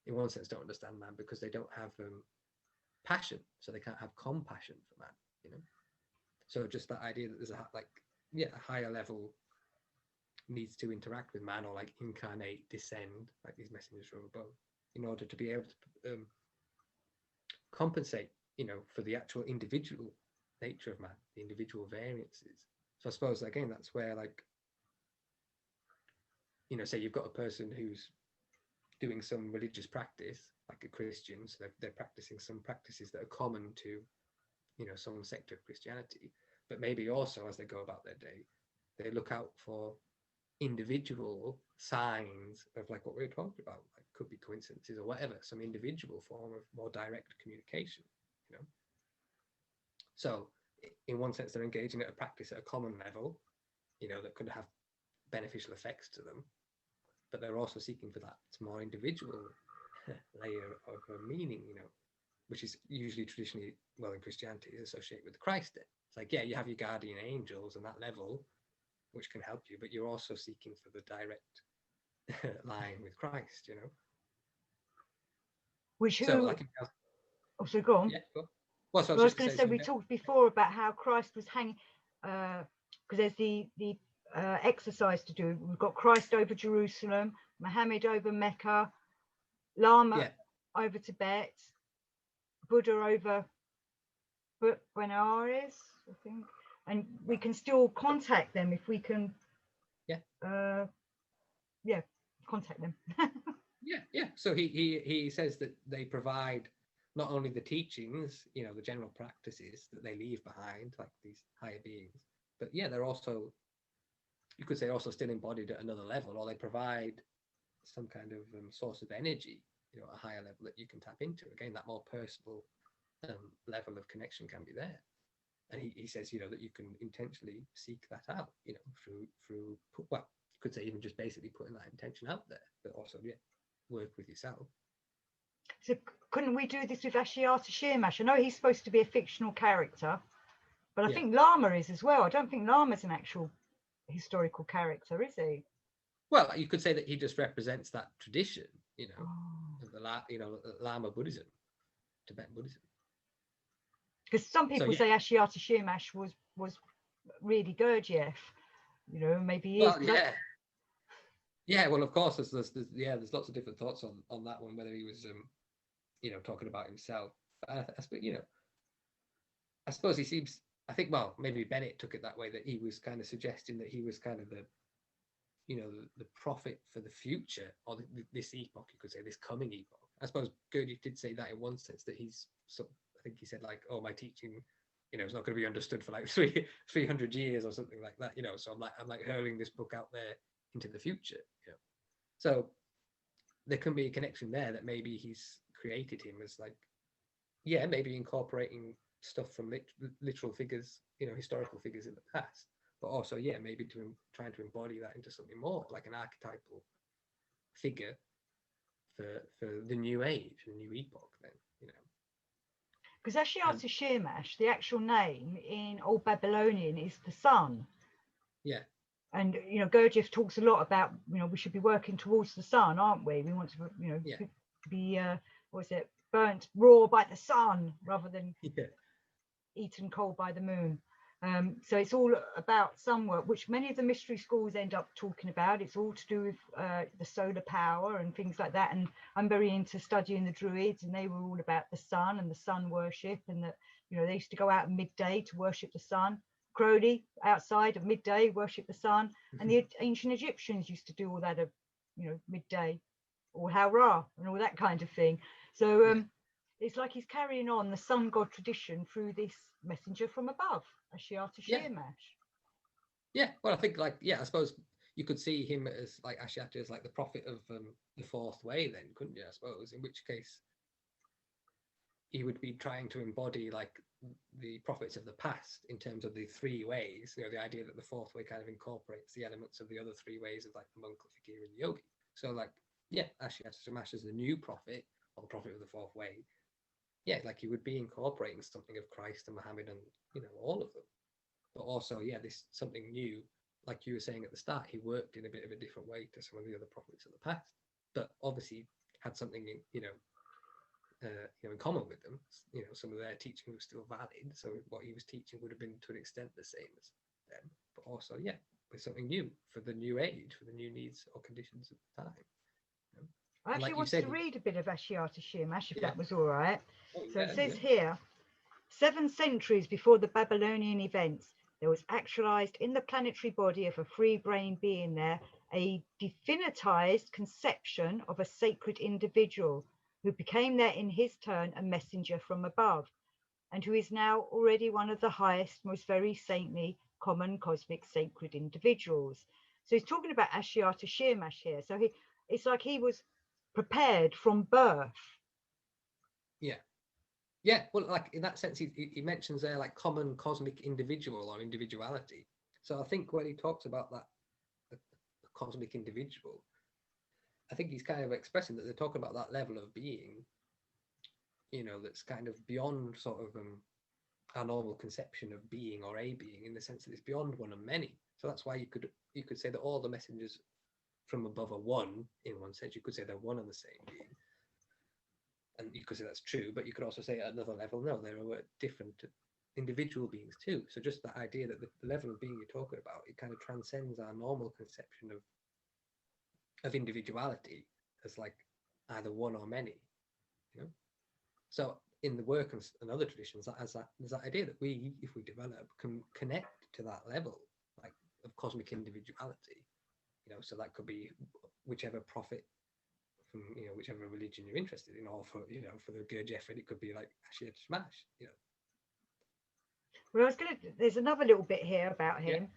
in one sense, don't understand man because they don't have passion, so they can't have compassion for man, you know. So just that idea that there's a higher level needs to interact with man, or like incarnate, descend, like these messengers from above, in order to be able to compensate, you know, for the actual individual nature of man, the individual variances. So I suppose again that's where, like, you know, say you've got a person who's doing some religious practice, like a Christian, so they're practicing some practices that are common to, you know, some sect of Christianity, but maybe also as they go about their day, they look out for individual signs of, like what we were talking about, like could be coincidences or whatever, some individual form of more direct communication, you know. So in one sense, they're engaging at a practice at a common level, you know, that could have beneficial effects to them, but they're also seeking for that more individual layer of meaning, you know, which is usually traditionally, well, in Christianity, is associated with Christ. It's like, yeah, you have your guardian angels and that level, which can help you, but you're also seeking for the direct line with Christ, you know. Which So, who? like, So go on. yeah, go. Well, so I was going to to say, we talked before about how Christ was hanging, because there's the exercise to do. We've got Christ over Jerusalem, Muhammad over Mecca, Lama over Tibet, Buddha over Benares, I think, and we can still contact them if we can. Contact them. Yeah. So he says that they provide not only the teachings, you know, the general practices that they leave behind, like these higher beings, but yeah, they're also, you could say, also still embodied at another level, or they provide some kind of source of energy, you know, at a higher level that you can tap into. Again, that more personal level of connection can be there. And he says, you know, that you can intentionally seek that out, you know, through well, you could say even just basically putting that intention out there, but also, yeah, work with yourself. So couldn't we do this with Ashiata Shiemash? I know he's supposed to be a fictional character, but I think Lama is as well. I don't think Lama's an actual historical character, is he? Well, you could say that he just represents that tradition, you know, of the Lama Buddhism, Tibetan Buddhism. Because some people say Ashiata Shiemash was really Gurdjieff, you know, maybe he is. Well, yeah. Well, of course, there's lots of different thoughts on that one, whether he was, you know, talking about himself. But you know, I suppose he seems. I think, well, maybe Bennett took it that way, that he was kind of suggesting that he was kind of the, you know, the prophet for the future, or this epoch, you could say, this coming epoch. I suppose Gurdjieff did say that in one sense, that he's, so I think he said, like, oh, my teaching, you know, it's not going to be understood for like 300 years or something like that, you know. So I'm like hurling this book out there into the future, you know. So there can be a connection there, that maybe he's created him as, like, yeah, maybe incorporating stuff from literal figures, you know, historical figures in the past, but also, yeah, maybe trying to embody that into something more like an archetypal figure for the new age, the new epoch, then, you know. Because Ashiata Shiemash, the actual name in Old Babylonian is the sun. Yeah. And, you know, Gurdjieff talks a lot about, you know, we should be working towards the sun, aren't we? We want to, you know, be, burnt raw by the sun rather than eaten cold by the moon. So it's all about sun work, which many of the mystery schools end up talking about. It's all to do with the solar power and things like that. And I'm very into studying the Druids, and they were all about the sun and the sun worship, and that, you know, they used to go out at midday to worship the sun. Crowley outside at midday worship the sun, and the ancient Egyptians used to do all that at, you know, midday, or Howrah and all that kind of thing. So it's like he's carrying on the sun god tradition through this messenger from above, Ashiata Shiemash. Yeah, well, I think, like, I suppose you could see him as, like, Ashiata as like the prophet of the fourth way, then, couldn't you? I suppose, in which case he would be trying to embody like the prophets of the past in terms of the three ways. You know, the idea that the fourth way kind of incorporates the elements of the other three ways of like the monk, the fakir, and the yogi. So, like, Ashiata Shiemash as the new prophet, or the prophet of the fourth way. Yeah, like he would be incorporating something of Christ and Muhammad and, you know, all of them. But also, this something new, like you were saying at the start, he worked in a bit of a different way to some of the other prophets of the past, but obviously had something, in common with them. You know, some of their teaching was still valid, so what he was teaching would have been to an extent the same as them, but also, with something new for the new age, for the new needs or conditions of the time. I actually wanted to read a bit of Ashiata Shiemash, if that was all right. So it says here, 7 centuries before the Babylonian events, there was actualized in the planetary body of a free-brain being there a definitized conception of a sacred individual who became there in his turn a messenger from above, and who is now already one of the highest, most very saintly, common cosmic sacred individuals. So he's talking about Ashiata Shiemash here. So it's like he was prepared from birth. Well, like in that sense, he mentions there like common cosmic individual or individuality. So I think when he talks about that, the cosmic individual, I think he's kind of expressing that they're talking about that level of being, you know, that's kind of beyond sort of our normal conception of being or a being, in the sense that it's beyond one and many. So that's why you could say that all the messengers from above are one. In one sense, you could say they're one and the same being. And you could say that's true, but you could also say at another level, no, there are different individual beings too. So just that idea that the level of being you're talking about, it kind of transcends our normal conception of individuality as like either one or many, you know. So in the work and other traditions, there's that idea that we, if we develop, can connect to that level, like, of cosmic individuality, you know. So that could be whichever prophet from, you know, whichever religion you're interested in, or for, you know, for the Gurdjieff, it could be like Ashiata Shiemash, you know. Well, there's another little bit here about him.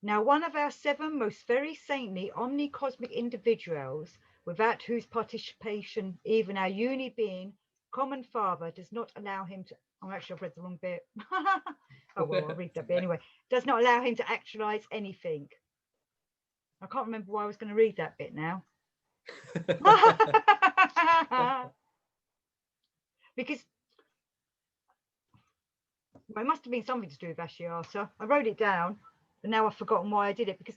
Now, one of our 7 most very saintly omni-cosmic individuals, without whose participation even our uni-being, common father, does not allow him to... Oh, actually, I've read the wrong bit. Oh, well, I'll read that bit anyway. Does not allow him to actualize anything. I can't remember why I was going to read that bit now. Because it must have been something to do with Ashiata. I wrote it down, but now I've forgotten why I did it. Because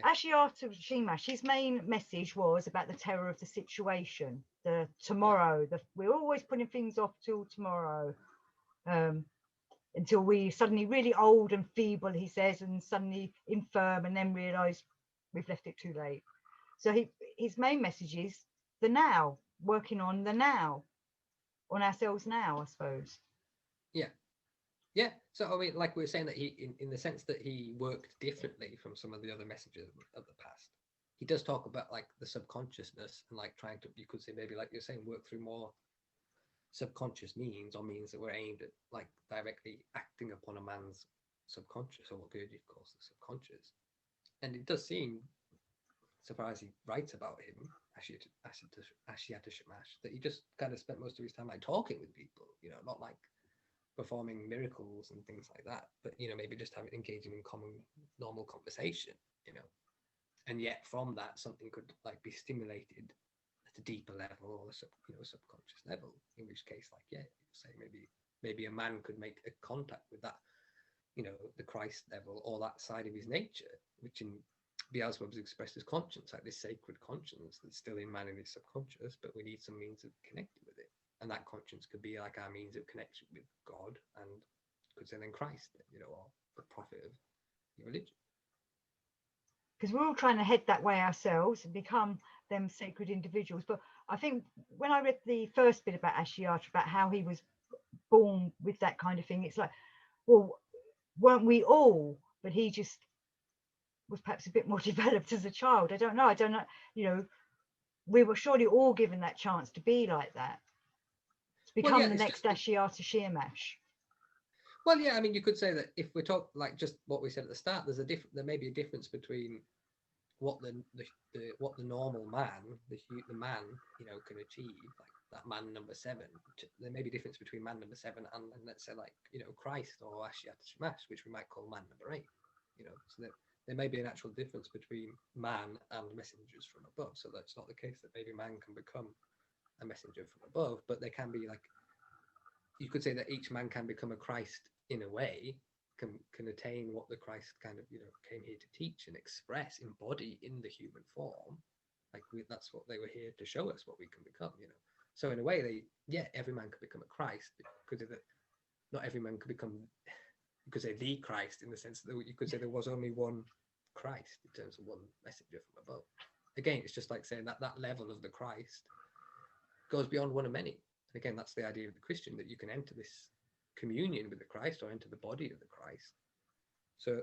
Ashiata Shiemash, his main message was about the terror of the situation, the tomorrow. We're always putting things off till tomorrow, until we suddenly really old and feeble, he says, and suddenly infirm, and then realise we've left it too late. So his main message is the now, working on the now, on ourselves now, I suppose. So I mean, like we were saying, that he, in the sense that he worked differently from some of the other messengers of the past, he does talk about like the subconsciousness and like trying to, you could say, maybe like you're saying, work through more subconscious means, or means that were aimed at like directly acting upon a man's subconscious, or what Gurdjieff calls the subconscious. And it does seem, so far as he writes about him, Ashiata Shiemash, that he just kind of spent most of his time like talking with people, you know, not like performing miracles and things like that, but, you know, maybe just engaging in common normal conversation, you know. And yet from that, something could like be stimulated at a deeper level, or a subconscious level, in which case, like, say maybe a man could make a contact with that, you know, the Christ level, or that side of his nature, which in Beelzebub is expressed as conscience, like this sacred conscience that's still in man in his subconscious, but we need some means of connecting with it. and that conscience could be like our means of connection with God, and could say then Christ, you know, or the prophet of your religion. Because we're all trying to head that way ourselves and become them sacred individuals. But I think when I read the first bit about Ashiata, about how he was born with that kind of thing, it's like, well, weren't we all? But he just was perhaps a bit more developed as a child. I don't know. You know, we were surely all given that chance to be like that, to become Well, yeah, the next Ashiata Shiemash. Well, yeah, I mean, you could say that if we talk like just what we said at the start, there may be a difference between what the normal man, the man, you know, can achieve, like that man number 7. There may be a difference between man number 7 and let's say, like, you know, Christ or Ashiata Shiemash, which we might call man number 8. You know, so there may be an actual difference between man and messengers from above. So that's not the case that maybe man can become a messenger from above, but there can be, like, you could say that each man can become a Christ in a way, can attain what the Christ kind of, you know, came here to teach and express, embody in the human form. Like that's what they were here to show us, what we can become, you know. So in a way, every man could become a Christ, because not every man could become, you could say, the Christ, in the sense that you could say there was only one Christ in terms of one messenger from above. Again, it's just like saying that that level of the Christ goes beyond one of many. And again, that's the idea of the Christian, that you can enter this communion with the Christ or enter the body of the Christ. So,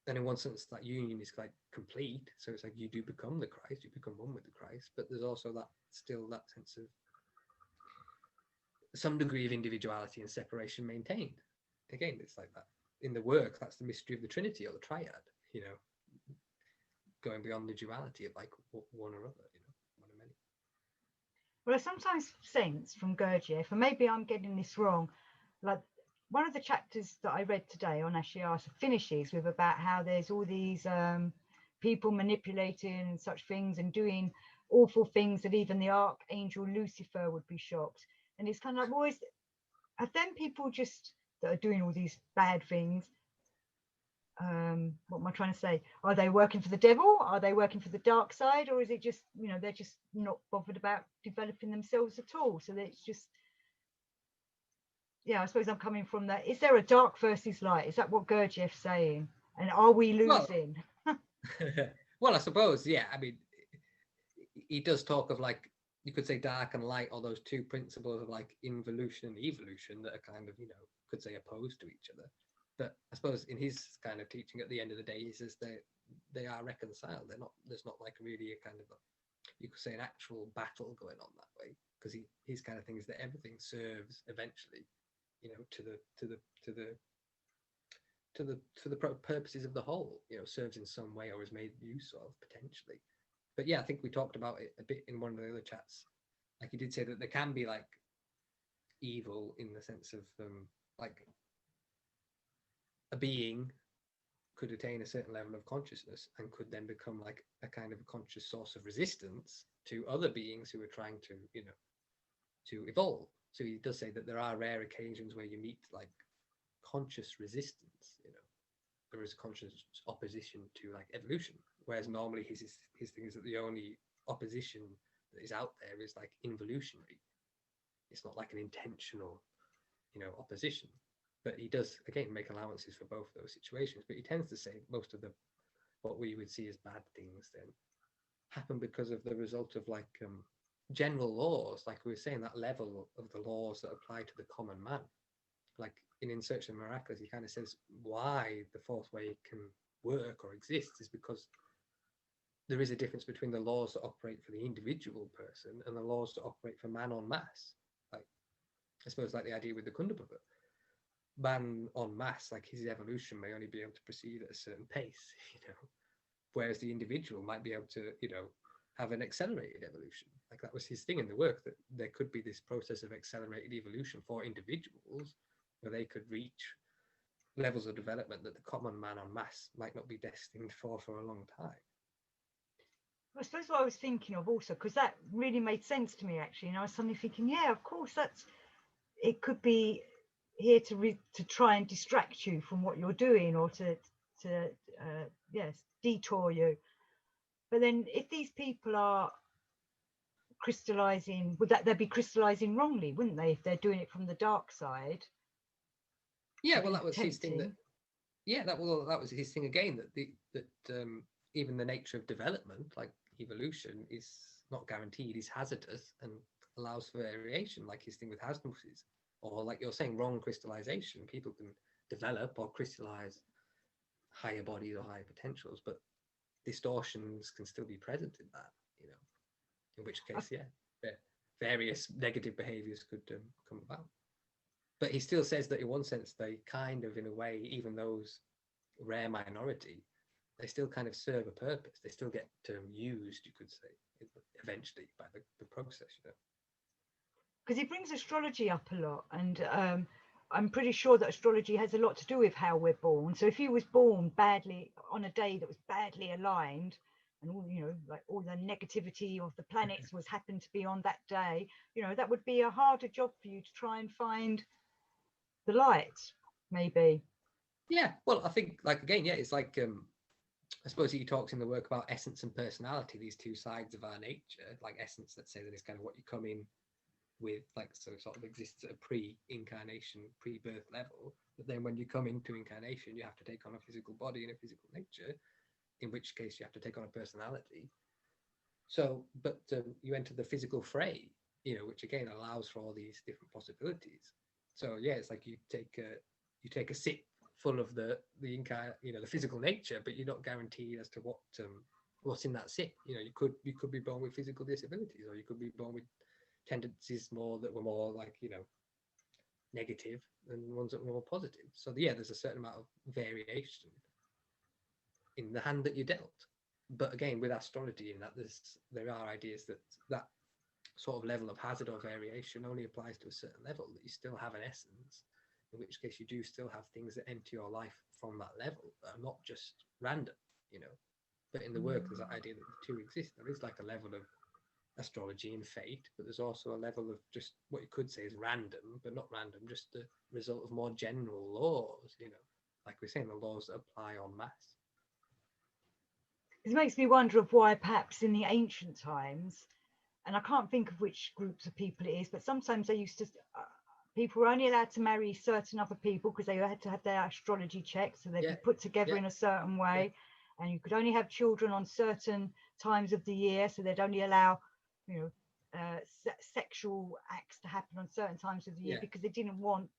and in one sense, that union is like complete. So it's like you do become the Christ, you become one with the Christ, but there's also that still that sense of some degree of individuality and separation maintained. Again, it's like that in the work. That's the mystery of the Trinity or the Triad. You know, going beyond the duality of like one or other. You know, one or many. Well, I sometimes sense from Gurdjieff, and maybe I'm getting this wrong, like one of the chapters that I read today on Ashiata finishes with about how there's all these people manipulating and such things and doing awful things that even the archangel Lucifer would be shocked. And it's kind of like, always, have them people just that are doing all these bad things, what am I trying to say? Are they working for the devil? Are they working for the dark side? Or is it just, you know, they're just not bothered about developing themselves at all? So that it's just, yeah, I suppose I'm coming from that. Is there a dark versus light? Is that what Gurdjieff's saying? And are we losing? Well, I suppose, yeah. I mean, he does talk of, like, you could say dark and light, or those two principles of like involution and evolution that are kind of, you know, could say opposed to each other. But I suppose in his kind of teaching, at the end of the day, he says they are reconciled. They're not. There's not like really a kind of you could say an actual battle going on that way, because his kind of thing is that everything serves eventually, you know, to the purposes of the whole. You know, serves in some way or is made use of potentially. But yeah, I think we talked about it a bit in one of the other chats. Like, he did say that there can be like evil in the sense of like a being could attain a certain level of consciousness and could then become like a kind of a conscious source of resistance to other beings who are trying to, you know, to evolve. So he does say that there are rare occasions where you meet like conscious resistance, you know, there is a conscious opposition to like evolution, whereas normally his thing is that the only opposition that is out there is like involutionary. It's not like an intentional, you know, opposition. But he does again make allowances for both those situations. But he tends to say most of the what we would see as bad things then happen because of the result of like general laws, like we were saying, that level of the laws that apply to the common man. Like in Search of the Miraculous, he kind of says why the fourth way can work or exist is because there is a difference between the laws that operate for the individual person and the laws that operate for man en masse. Like, I suppose like the idea with the Kundababa. Man en masse, like his evolution may only be able to proceed at a certain pace, you know, whereas the individual might be able to, you know, have an accelerated evolution. Like that was his thing in the work, that there could be this process of accelerated evolution for individuals where they could reach levels of development that the common man en masse might not be destined for a long time. I suppose what I was thinking of also, because that really made sense to me actually, and I was suddenly thinking, yeah, of course, it could be here to try and distract you from what you're doing, or to yes, detour you. But then if these people are crystallizing, they'd be crystallizing wrongly, wouldn't they, if they're doing it from the dark side? Yeah, well, that was his thing. Tempting. That was his thing again. Even the nature of development, like evolution, is not guaranteed. Is hazardous and allows for variation, like his thing with Hasnuses, or like you're saying, wrong crystallization. People can develop or crystallize higher bodies or higher potentials, but distortions can still be present in that. In which case, various negative behaviors could come about. But he still says that in one sense, they kind of, in a way, even those rare minority, they still kind of serve a purpose. They still get used, you could say, eventually by the process. Because he brings astrology up a lot, and I'm pretty sure that astrology has a lot to do with how we're born. So if you was born badly on a day that was badly aligned, and all, like all the negativity of the planets was happened to be on that day, that would be a harder job for you to try and find the light, maybe. Yeah, well, I think, like, again, it's like I suppose he talks in the work about essence and personality, these two sides of our nature. Like essence, let's say, that is kind of what you come in with, like, so it sort of exists at a pre-incarnation, pre-birth level. But then when you come into incarnation, you have to take on a physical body and a physical nature, in which case you have to take on a personality. So, but you enter the physical fray, which again allows for all these different possibilities. So yeah, it's like you take a sip full of the physical nature, but you're not guaranteed as to what's in that sip. You could be born with physical disabilities, or you could be born with tendencies that were more like negative than ones that were more positive. So yeah, there's a certain amount of variation in the hand that you're dealt. But again, with astrology, in that there are ideas that sort of level of hazard or variation only applies to a certain level, that you still have an essence, in which case you do still have things that enter your life from that level that are not just random, But in the work, there's that idea that the two exist. There is like a level of astrology and fate, but there's also a level of just what you could say is random, but not random, just the result of more general laws, like we're saying, the laws that apply en masse. It makes me wonder of why perhaps in the ancient times, and I can't think of which groups of people it is, but sometimes they used to, people were only allowed to marry certain other people because they had to have their astrology checked, so they'd be put together in a certain way, and you could only have children on certain times of the year, so they'd only allow, sexual acts to happen on certain times of the year because they didn't want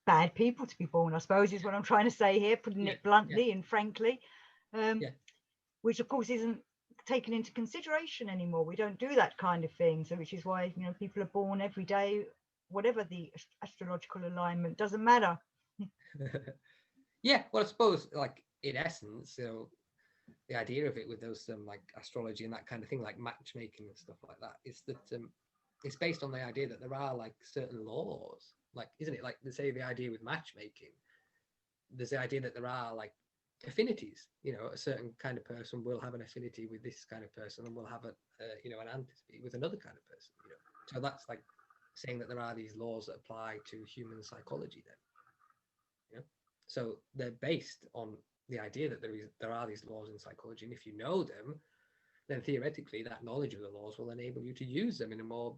bad people to be born, I suppose, is what I'm trying to say here, putting it bluntly and frankly. Which of course isn't taken into consideration anymore. We don't do that kind of thing. So which is why people are born every day, whatever the astrological alignment, doesn't matter. Well, I suppose, like, in essence, the idea of it with those like astrology and that kind of thing, like matchmaking and stuff like that, is that it's based on the idea that there are like certain laws, like, isn't it, like, say the idea with matchmaking, there's the idea that there are like affinities. A certain kind of person will have an affinity with this kind of person, and will have an antipathy with another kind of person. So that's like saying that there are these laws that apply to human psychology. Then, so they're based on the idea that there are these laws in psychology, and if you know them, then theoretically that knowledge of the laws will enable you to use them in a more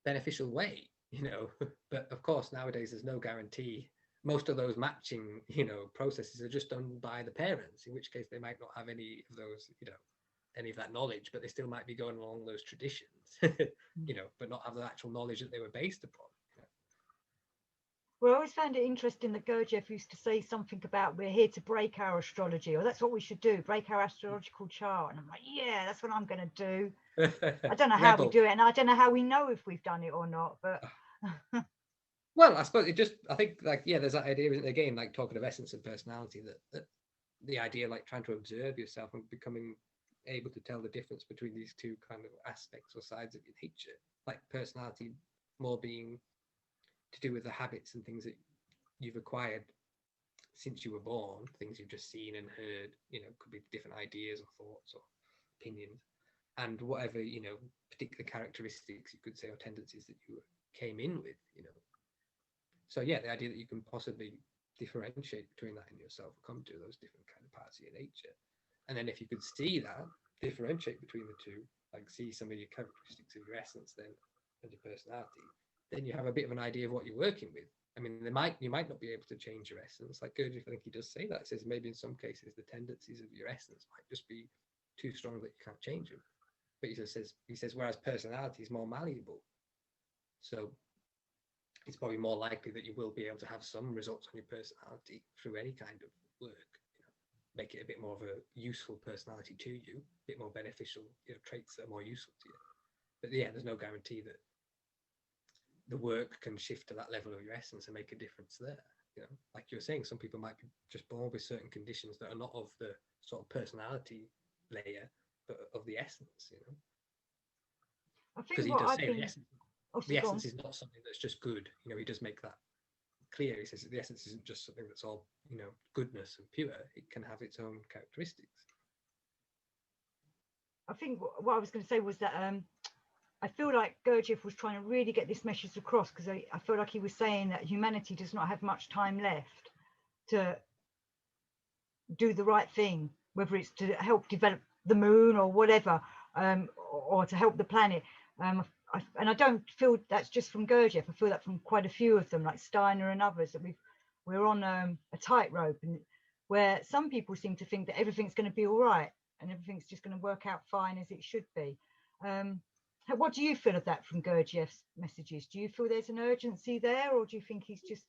beneficial way. But of course nowadays there's no guarantee. Most of those matching, processes are just done by the parents, in which case they might not have any of those, any of that knowledge, but they still might be going along those traditions, but not have the actual knowledge that they were based upon. Well, I always found it interesting that Gurdjieff used to say something about we're here to break our astrology, or that's what we should do, break our astrological chart. And I'm like, yeah, that's what I'm going to do. I don't know how we do it, and I don't know how we know if we've done it or not, but... Well, I suppose I think, like, there's that idea, isn't there, again, like talking of essence and personality, that the idea, like, trying to observe yourself and becoming able to tell the difference between these two kind of aspects or sides of your nature, like personality more being to do with the habits and things that you've acquired since you were born, things you've just seen and heard, could be different ideas or thoughts or opinions, and whatever, particular characteristics, you could say, or tendencies that you came in with, So the idea that you can possibly differentiate between that in yourself, or come to those different kind of parts of your nature. And then if you could see that, differentiate between the two, like see some of your characteristics of your essence then and your personality, then you have a bit of an idea of what you're working with. I mean, you might not be able to change your essence. Like Gurdjieff, I think he does say that. He says maybe in some cases the tendencies of your essence might just be too strong that you can't change them. But he says whereas personality is more malleable, so it's probably more likely that you will be able to have some results on your personality through any kind of work. Make it a bit more of a useful personality to you, a bit more beneficial, traits that are more useful to you. But yeah, there's no guarantee that the work can shift to that level of your essence and make a difference there. Like you're saying, some people might be just born with certain conditions that are not of the sort of personality layer, but of the essence. I Because think he what does I've say been the essence is not something that's just good. He does make that clear. He says that the essence isn't just something that's all goodness and pure. It can have its own characteristics. I think what I was going to say was that I feel like Gurdjieff was trying to really get this message across, because I feel like he was saying that humanity does not have much time left to do the right thing, whether it's to help develop the moon or whatever, or to help the planet. And I don't feel that's just from Gurdjieff. I feel that from quite a few of them, like Steiner and others, that we're on a tightrope, and where some people seem to think that everything's going to be all right and everything's just going to work out fine as it should be. What do you feel of that from Gurdjieff's messages? Do you feel there's an urgency there, or do you think he's just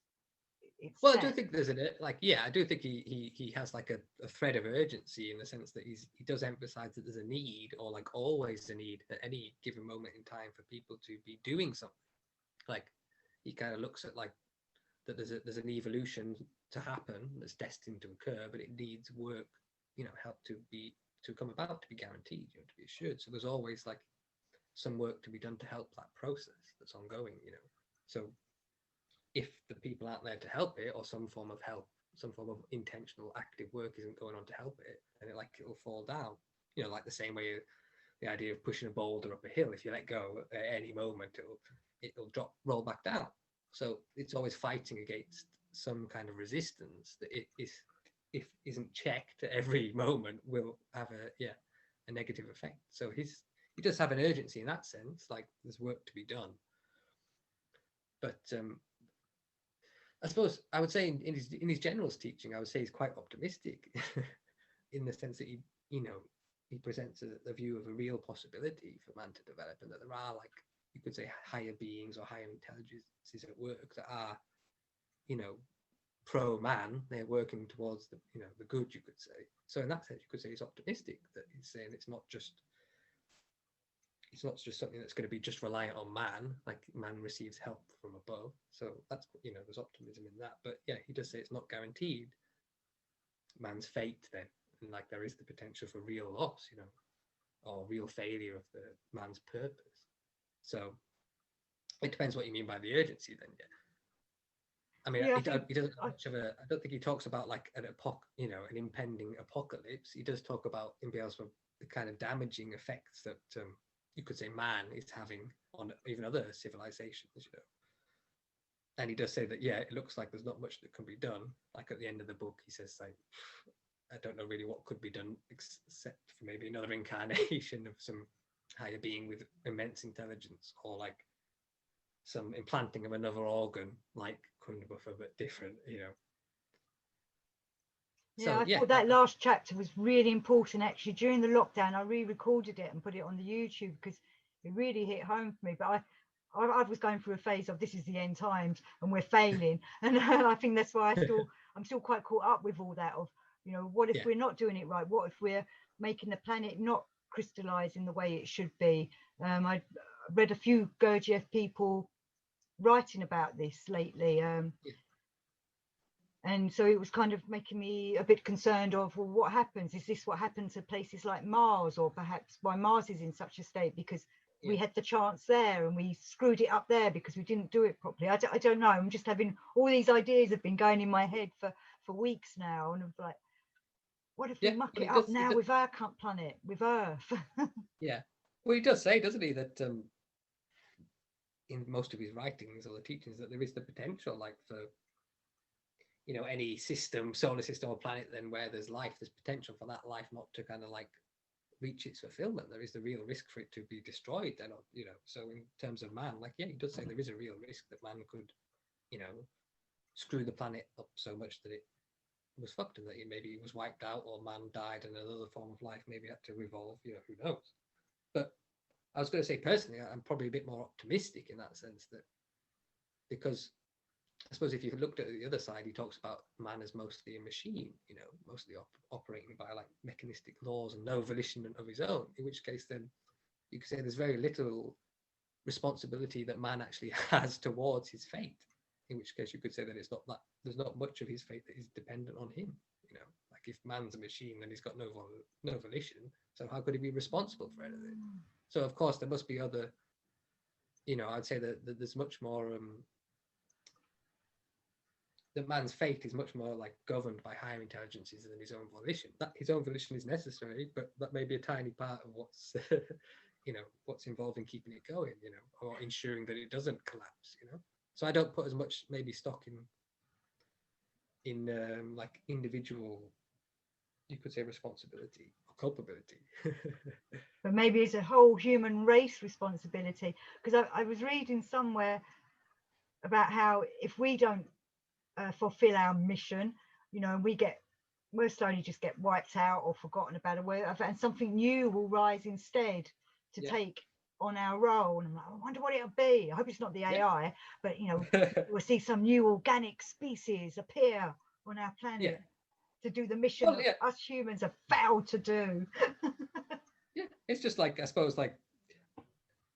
I do think there's I do think he has like a thread of urgency, in the sense that he does emphasize that there's a need, or like always a need at any given moment in time, for people to be doing something. Like he kind of looks at like that there's an evolution to happen that's destined to occur, but it needs work, help to come about, to be guaranteed, to be assured. So there's always like some work to be done to help that process that's ongoing, So if the people aren't there to help it, or some form of help, some form of intentional active work isn't going on to help it, then it'll fall down. Like the same way the idea of pushing a boulder up a hill, if you let go at any moment, it'll roll back down. So it's always fighting against some kind of resistance that if isn't checked at every moment, will have a negative effect. So he does have an urgency in that sense, like there's work to be done. But I suppose I would say in his generalist teaching, I would say he's quite optimistic in the sense that he presents a view of a real possibility for man to develop, and that there are, like, you could say, higher beings or higher intelligences at work that are, pro-man. They're working towards the good, you could say. So in that sense, you could say he's optimistic, that he's saying it's not just something that's going to be just reliant on man, like man receives help from above. So that's, there's optimism in that. But yeah, he does say it's not guaranteed man's fate then, and like there is the potential for real loss, or real failure of the man's purpose. So it depends what you mean by the urgency then. Yeah, I mean, he doesn't have much of a, I don't think he talks about like an impending apocalypse. He does talk about, in Beelzebub, the kind of damaging effects that you could say man is having on even other civilizations, And he does say that, yeah, it looks like there's not much that can be done. Like at the end of the book, he says, like, I don't know really what could be done except for maybe another incarnation of some higher being with immense intelligence, or like some implanting of another organ, like Kundabuffer, but different, Yeah, so, I thought that last chapter was really important. Actually, during the lockdown, I re-recorded it and put it on the YouTube, because it really hit home for me. But I was going through a phase of this is the end times and we're failing, and I think that's why I'm still quite caught up with all that of, what if we're not doing it right? What if we're making the planet not crystallize in the way it should be? I read a few Gurdjieff people writing about this lately. And so it was kind of making me a bit concerned of, well, what happens? Is this what happens to places like Mars, or perhaps why Mars is in such a state because we had the chance there and we screwed it up there because we didn't do it properly? I don't know. I'm just having all these ideas have been going in my head for weeks now, and I'm like, what if we muck it up now with our planet, with Earth? Yeah. Well, he does say, doesn't he, that in most of his writings or the teachings, that there is the potential, like, for any system, solar system or planet, then where there's life, there's potential for that life not to kind of like reach its fulfillment, there is the real risk for it to be destroyed. Then, you know, so in terms of man, like, yeah, he does say there is a real risk that man could, you know, screw the planet up so much that it was fucked, and that maybe it was wiped out, or man died and another form of life maybe had to evolve. You know, who knows? But I was going to say, personally, I'm probably a bit more optimistic in that sense, that because I suppose if you looked at the other side, he talks about man as mostly a machine, you know, mostly operating by like mechanistic laws and no volition of his own, in which case then you could say there's very little responsibility that man actually has towards his fate, in which case you could say that it's not that there's not much of his fate that is dependent on him, you know, like if man's a machine, then he's got no volition, so how could he be responsible for anything? So of course there must be other, you know, I'd say that there's much more that man's fate is much more like governed by higher intelligences than his own volition. That his own volition is necessary, but that may be a tiny part of what's you know, what's involved in keeping it going, you know, or ensuring that it doesn't collapse, you know. So I don't put as much maybe stock in like individual, you could say, responsibility or culpability. But maybe it's a whole human race responsibility, because I was reading somewhere about how if we don't fulfill our mission, you know, we'll slowly just get wiped out or forgotten about, and something new will rise instead to take on our role. And I'm like, I wonder what it'll be. I hope it's not the AI, but you know, we'll see some new organic species appear on our planet to do the mission that us humans have failed to do. Yeah, it's just like, I suppose, like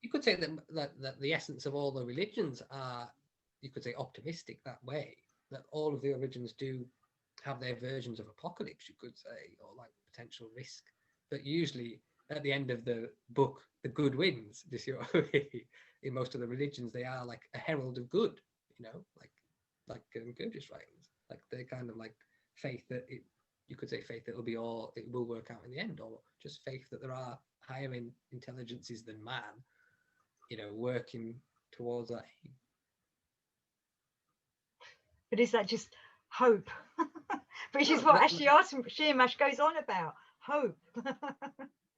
you could say that the essence of all the religions are, you could say, optimistic that way, that all of the religions do have their versions of apocalypse, you could say, or like potential risk, but usually at the end of the book the good wins. Do you see what I mean? In most of the religions they are like a herald of good, you know, like Gurdjieff's writings, like they're kind of like faith that it, you could say faith that it will work out in the end, or just faith that there are higher intelligences than man, you know, working towards that aim. But is that just hope? Which is what Ashiata Shiemash goes on about, hope.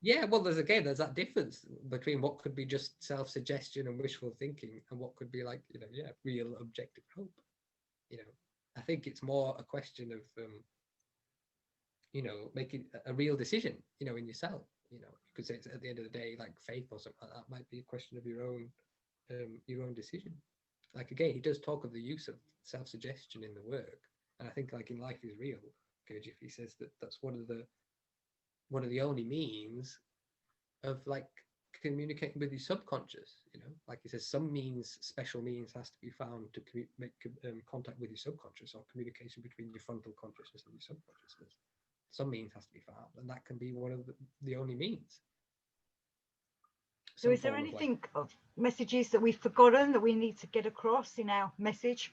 Yeah, well, there's that difference between what could be just self-suggestion and wishful thinking, and what could be like, you know, real objective hope. You know, I think it's more a question of you know, making a real decision, you know, in yourself. You know, you could say it's at the end of the day, like faith or something like that might be a question of your own decision. Like again, he does talk of the use of self-suggestion in the work, and I think like in Life is Real, Gurdjieff, he says that that's one of the only means of like communicating with your subconscious. You know, like he says, special means has to be found to make contact with your subconscious, or communication between your frontal consciousness and your subconsciousness. Some means has to be found, and that can be one of the only means. So is there anything of messages that we've forgotten that we need to get across in our message?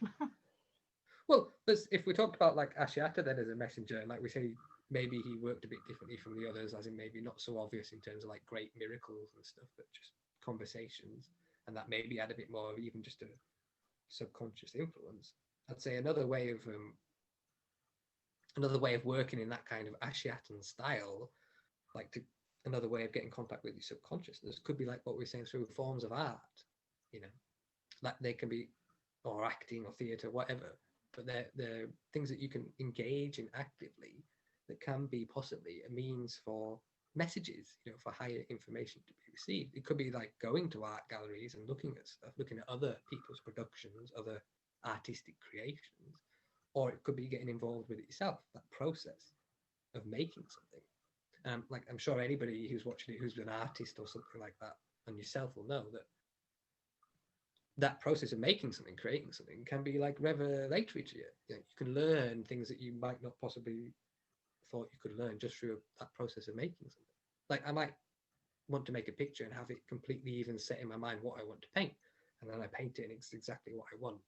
Well, if we talked about like Ashiata then as a messenger, and like we say, maybe he worked a bit differently from the others, as in maybe not so obvious in terms of like great miracles and stuff, but just conversations, and that maybe had a bit more of even just a subconscious influence. I'd say another way of working in that kind of Ashiatan style, another way of getting contact with your subconsciousness could be like what we're saying, through forms of art, you know, like they can be, or acting or theatre, whatever, but they're things that you can engage in actively that can be possibly a means for messages, you know, for higher information to be received. It could be like going to art galleries and looking at stuff, looking at other people's productions, other artistic creations, or it could be getting involved with it yourself, that process of making something. Like I'm sure anybody who's watching it who's an artist or something like that, and yourself, will know that process of making something, creating something, can be like revelatory to you. You know, you can learn things that you might not possibly thought you could learn just through that process of making something. Like I might want to make a picture and have it completely even set in my mind what I want to paint, and then I paint it and it's exactly what I want.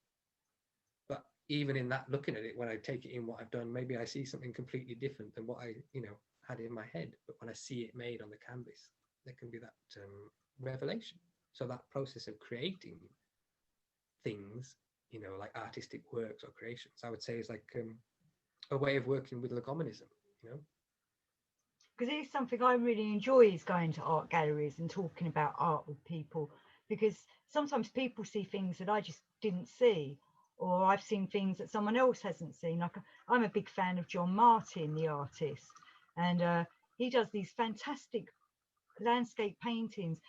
But even in that, looking at it, when I take it in what I've done, maybe I see something completely different than what I, you know, had in my head. But when I see it made on the canvas, there can be that revelation. So that process of creating things, you know, like artistic works or creations, I would say is like a way of working with Lagomanism, you know. because it is something I really enjoy, is going to art galleries and talking about art with people, because sometimes people see things that I just didn't see, or I've seen things that someone else hasn't seen. Like, I'm a big fan of John Martin, the artist, and he does these fantastic landscape paintings,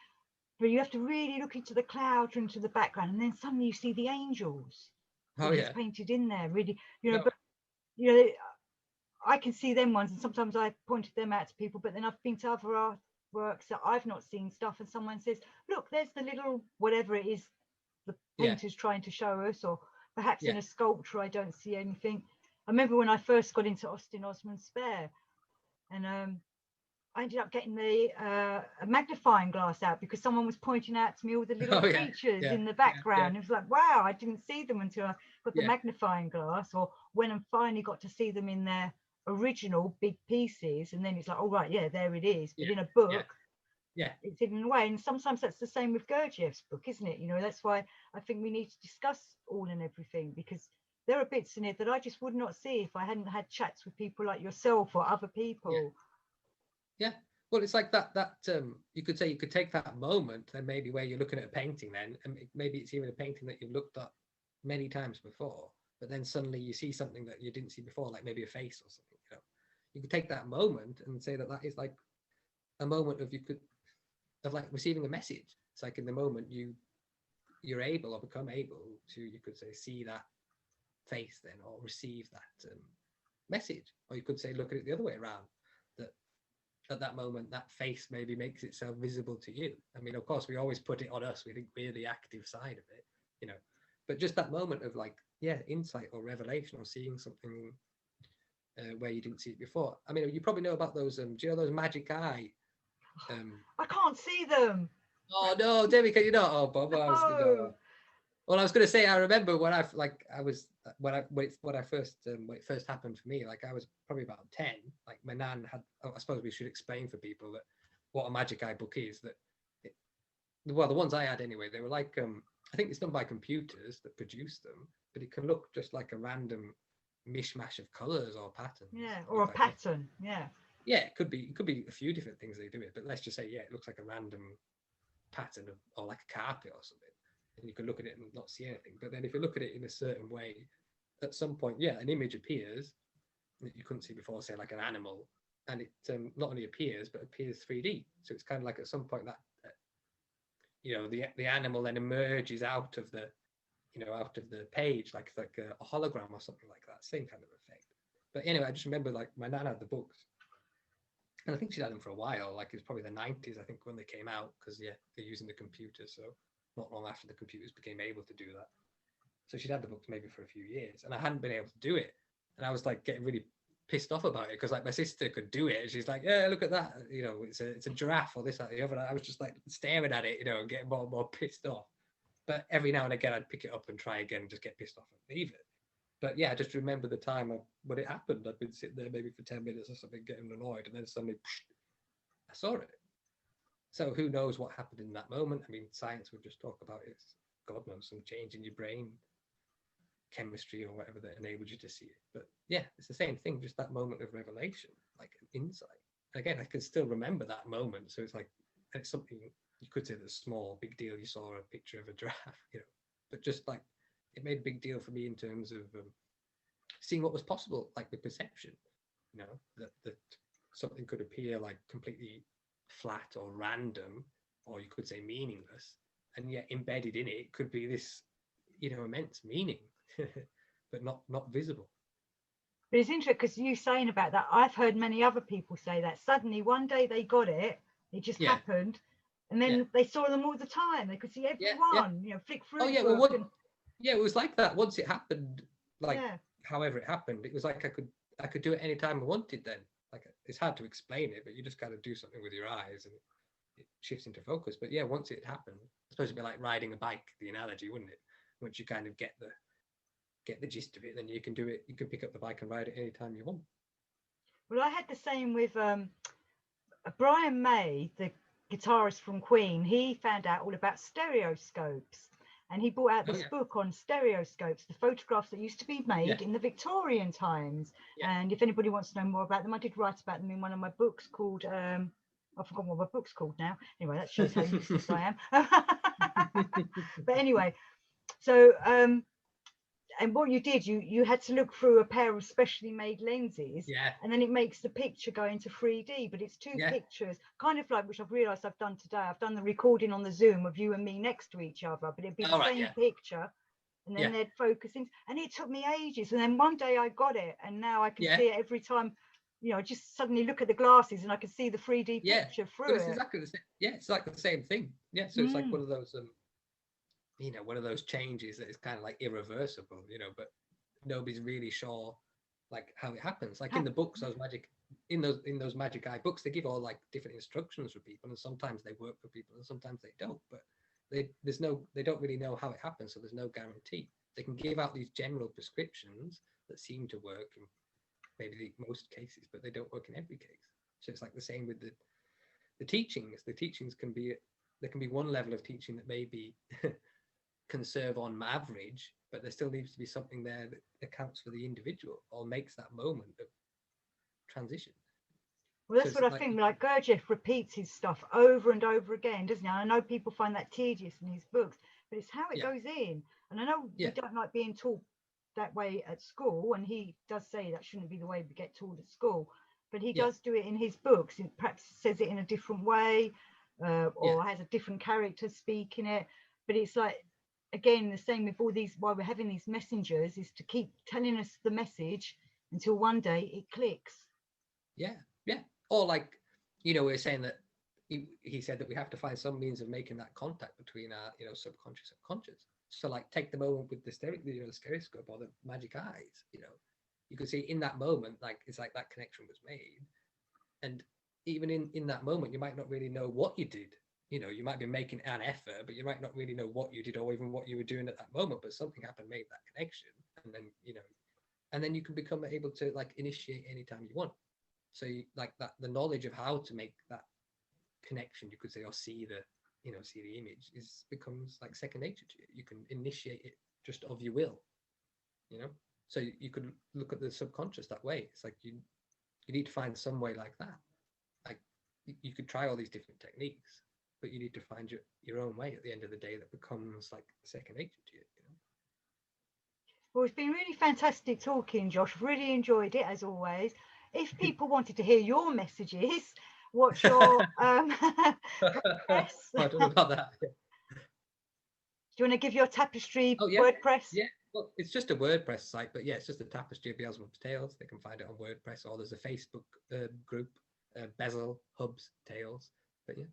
but you have to really look into the clouds or into the background, and then suddenly you see the angels Oh that he's yeah. painted in there, really, you know. No. But you know, I can see them ones, and sometimes I pointed them out to people, but then I've been to other artworks that I've not seen stuff, and someone says, look, there's the little whatever it is the Yeah. painter's trying to show us, or perhaps in Yeah. a sculpture I don't see anything. I remember when I first got into Austin Osman Spare, and I ended up getting the a magnifying glass out, because someone was pointing out to me all the little Oh yeah. creatures Yeah. in the Yeah. Yeah. background. It was like, wow, I didn't see them until I got the Yeah. magnifying glass, or when I finally got to see them in their original big pieces, and then it's like, oh right, yeah, there it is. But Yeah. in a Yeah. book, Yeah. it's hidden away. And sometimes that's the same with Gurdjieff's book, isn't it? You know, that's why I think we need to discuss all and everything, because there are bits in it that I just would not see if I hadn't had chats with people like yourself or other Yeah. people. Yeah. Well, it's like that you could say, you could take that moment, then maybe where you're looking at a painting then, and maybe it's even a painting that you've looked at many times before, but then suddenly you see something that you didn't see before, like maybe a face or something, you know. You could take that moment and say that that is like a moment of like receiving a message. It's like in the moment you're able or become able to, you could say, see that face then, or receive that message. Or you could say, look at it the other way around, that at that moment that face maybe makes itself visible to you. I mean, of course we always put it on us, we think we're the active side of it, you know, but just that moment of like, yeah, insight or revelation, or seeing something where you didn't see it before. I mean, you probably know about those do you know those magic eye I can't see them. oh no, Debbie, can you not? Oh Bob, I was No. no. Well, I was going to say, I remember when I was when it first happened for me. Like I was probably about 10. Like my nan had. Oh, I suppose we should explain for people that what a magic eye book is. That it, well, the ones I had anyway, they were like I think it's done by computers that produce them, but it can look just like a random mishmash of colors or patterns. Yeah, or a Look like pattern. Yeah. yeah, it could be a few different things they do it, but let's just say yeah, it looks like a random pattern of, or like a carpet or something, and you can look at it and not see anything. But then if you look at it in a certain way, at some point, yeah, an image appears that you couldn't see before, say like an animal, and it not only appears but appears 3D. So it's kind of like at some point that you know the animal then emerges out of the out of the page like a hologram or something like that, same kind of effect. But anyway, I just remember like my nan had the books, and I think she'd had them for a while. Like it was probably the 90s, I think, when they came out, because yeah, they're using the computer. So not long after the computers became able to do that. So she'd had the books maybe for a few years, and I hadn't been able to do it. And I was like getting really pissed off about it, because like my sister could do it, and she's like, "Yeah, look at that, you know, it's a giraffe or this, that, the other." And I was just like staring at it, you know, and getting more and more pissed off. But every now and again, I'd pick it up and try again, and just get pissed off and leave it. But yeah, I just remember the time when it happened. I'd been sitting there maybe for 10 minutes or something, getting annoyed, and then suddenly, I saw it. So who knows what happened in that moment? I mean, science would just talk about it. God knows, some change in your brain, chemistry or whatever, that enabled you to see it. But yeah, it's the same thing, just that moment of revelation, like an insight. Again, I can still remember that moment. So it's like, it's something you could say that's small, big deal. You saw a picture of a giraffe, you know, but just like it made a big deal for me in terms of seeing what was possible, like with perception, you know, that something could appear like completely flat or random, or you could say meaningless, and yet embedded in it could be this, you know, immense meaning, but not visible. But it's interesting, because you saying about that, I've heard many other people say that suddenly one day they got it, it just Yeah, happened, and yeah, then they saw them all the time. They could see yeah, yeah. everyone, you know, flick Oh through the yeah, well, book, and yeah, it was like that once it happened. Like yeah. however it happened, it was like I could do it anytime I wanted. Then like it's hard to explain it, but you just got to do something with your eyes, and it shifts into focus. But yeah, once it happened, it's supposed to be like riding a bike, the analogy, wouldn't it? Once you kind of get the gist of it, then you can do it. You can pick up the bike and ride it anytime you want. Well, I had the same with Brian May, the guitarist from Queen. He found out all about stereoscopes, and he brought out Oh, this yeah. book on stereoscopes, the photographs that used to be made Yeah. in the Victorian times. Yeah. And if anybody wants to know more about them, I did write about them in one of my books called I've forgotten what my book's called now. Anyway, that shows how useless I am. But anyway, so and what you did, you had to look through a pair of specially made lenses, Yeah. and then it makes the picture go into 3D, but it's two Yeah. pictures, kind of like, which I've realized I've done today. I've done the recording on the Zoom of you and me next to each other, but it'd be the All right, same yeah. picture, and then Yeah. they'd focus in, and it took me ages, and then one day I got it, and now I can Yeah. see it every time. You know, just suddenly look at the glasses and I can see the 3D Yeah. picture But through it's it. exactly the same. Yeah, it's like the same thing. Yeah, so it's like one of those you know, one of those changes that is kind of like irreversible, you know, but nobody's really sure like how it happens. Like in the books, those those magic eye books, they give all like different instructions for people, and sometimes they work for people and sometimes they don't, but they don't really know how it happens, so there's no guarantee. They can give out these general prescriptions that seem to work in maybe most cases, but they don't work in every case. So it's like the same with the teachings. The teachings can be, there can be one level of teaching that maybe can serve on average, but there still needs to be something there that accounts for the individual or makes that moment of transition. Well, that's So what I think. Like Gurdjieff repeats his stuff over and over again, doesn't he? And I know people find that tedious in his books, but it's how it goes in. And I know we don't like being taught that way at school, and he does say that shouldn't be the way we get taught at school, but he does do it in his books. It perhaps says it in a different way, or has a different character speaking it. But it's like, again, the same with all these, why we're having these messengers, is to keep telling us the message until one day it clicks. Yeah. Or like, you know, we're saying that he said that we have to find some means of making that contact between our, you know, subconscious and conscious. So like take the moment with the stereoscope or the magic eyes, you know, you can see in that moment, like it's like that connection was made. And even in that moment, you might not really know what you did. You know, you might be making an effort, but you might not really know what you did or even what you were doing at that moment, but something happened, made that connection. And then, you know, and then you can become able to like initiate anytime you want. So you, like that, the knowledge of how to make that connection, you could say, or see the, you know, see the image becomes like second nature to you. You can initiate it just of your will, you know. So you could look at the subconscious that way. It's like you need to find some way like that. Like you could try all these different techniques, but you need to find your own way at the end of the day that becomes like second nature to you, you know. Well, it's been really fantastic talking, Josh. I've really enjoyed it as always. If people wanted to hear your messages, what's your WordPress? I don't know about that. Do you want to give your tapestry WordPress? Yeah, well, it's just a WordPress site, but yeah, it's just a tapestry of Beelzebub's Tales. They can find it on WordPress, or there's a Facebook group, Bezel Hubs Tales. But yeah.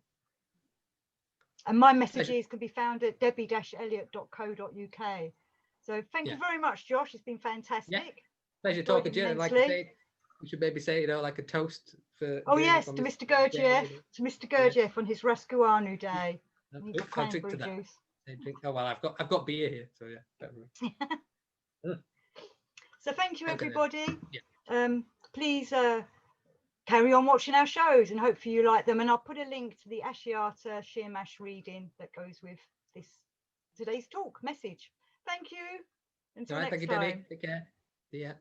And my messages can be found at debbie-elliott.co.uk. So thank you very much, Josh. It's been fantastic. Yeah. Pleasure talking to you. And like I say, we should maybe say, you know, like a toast for. Oh yes, to Mr Gurdjieff, on his rascooarno day. I'll drink to that. Oh well, I've got beer here, so yeah. So thank you, everybody. Please carry on watching our shows, and hopefully you like them. And I'll put a link to the Ashiata Shiemash reading that goes with today's talk message. Thank you. Until next time. Thank you, Debbie. Take care. See ya.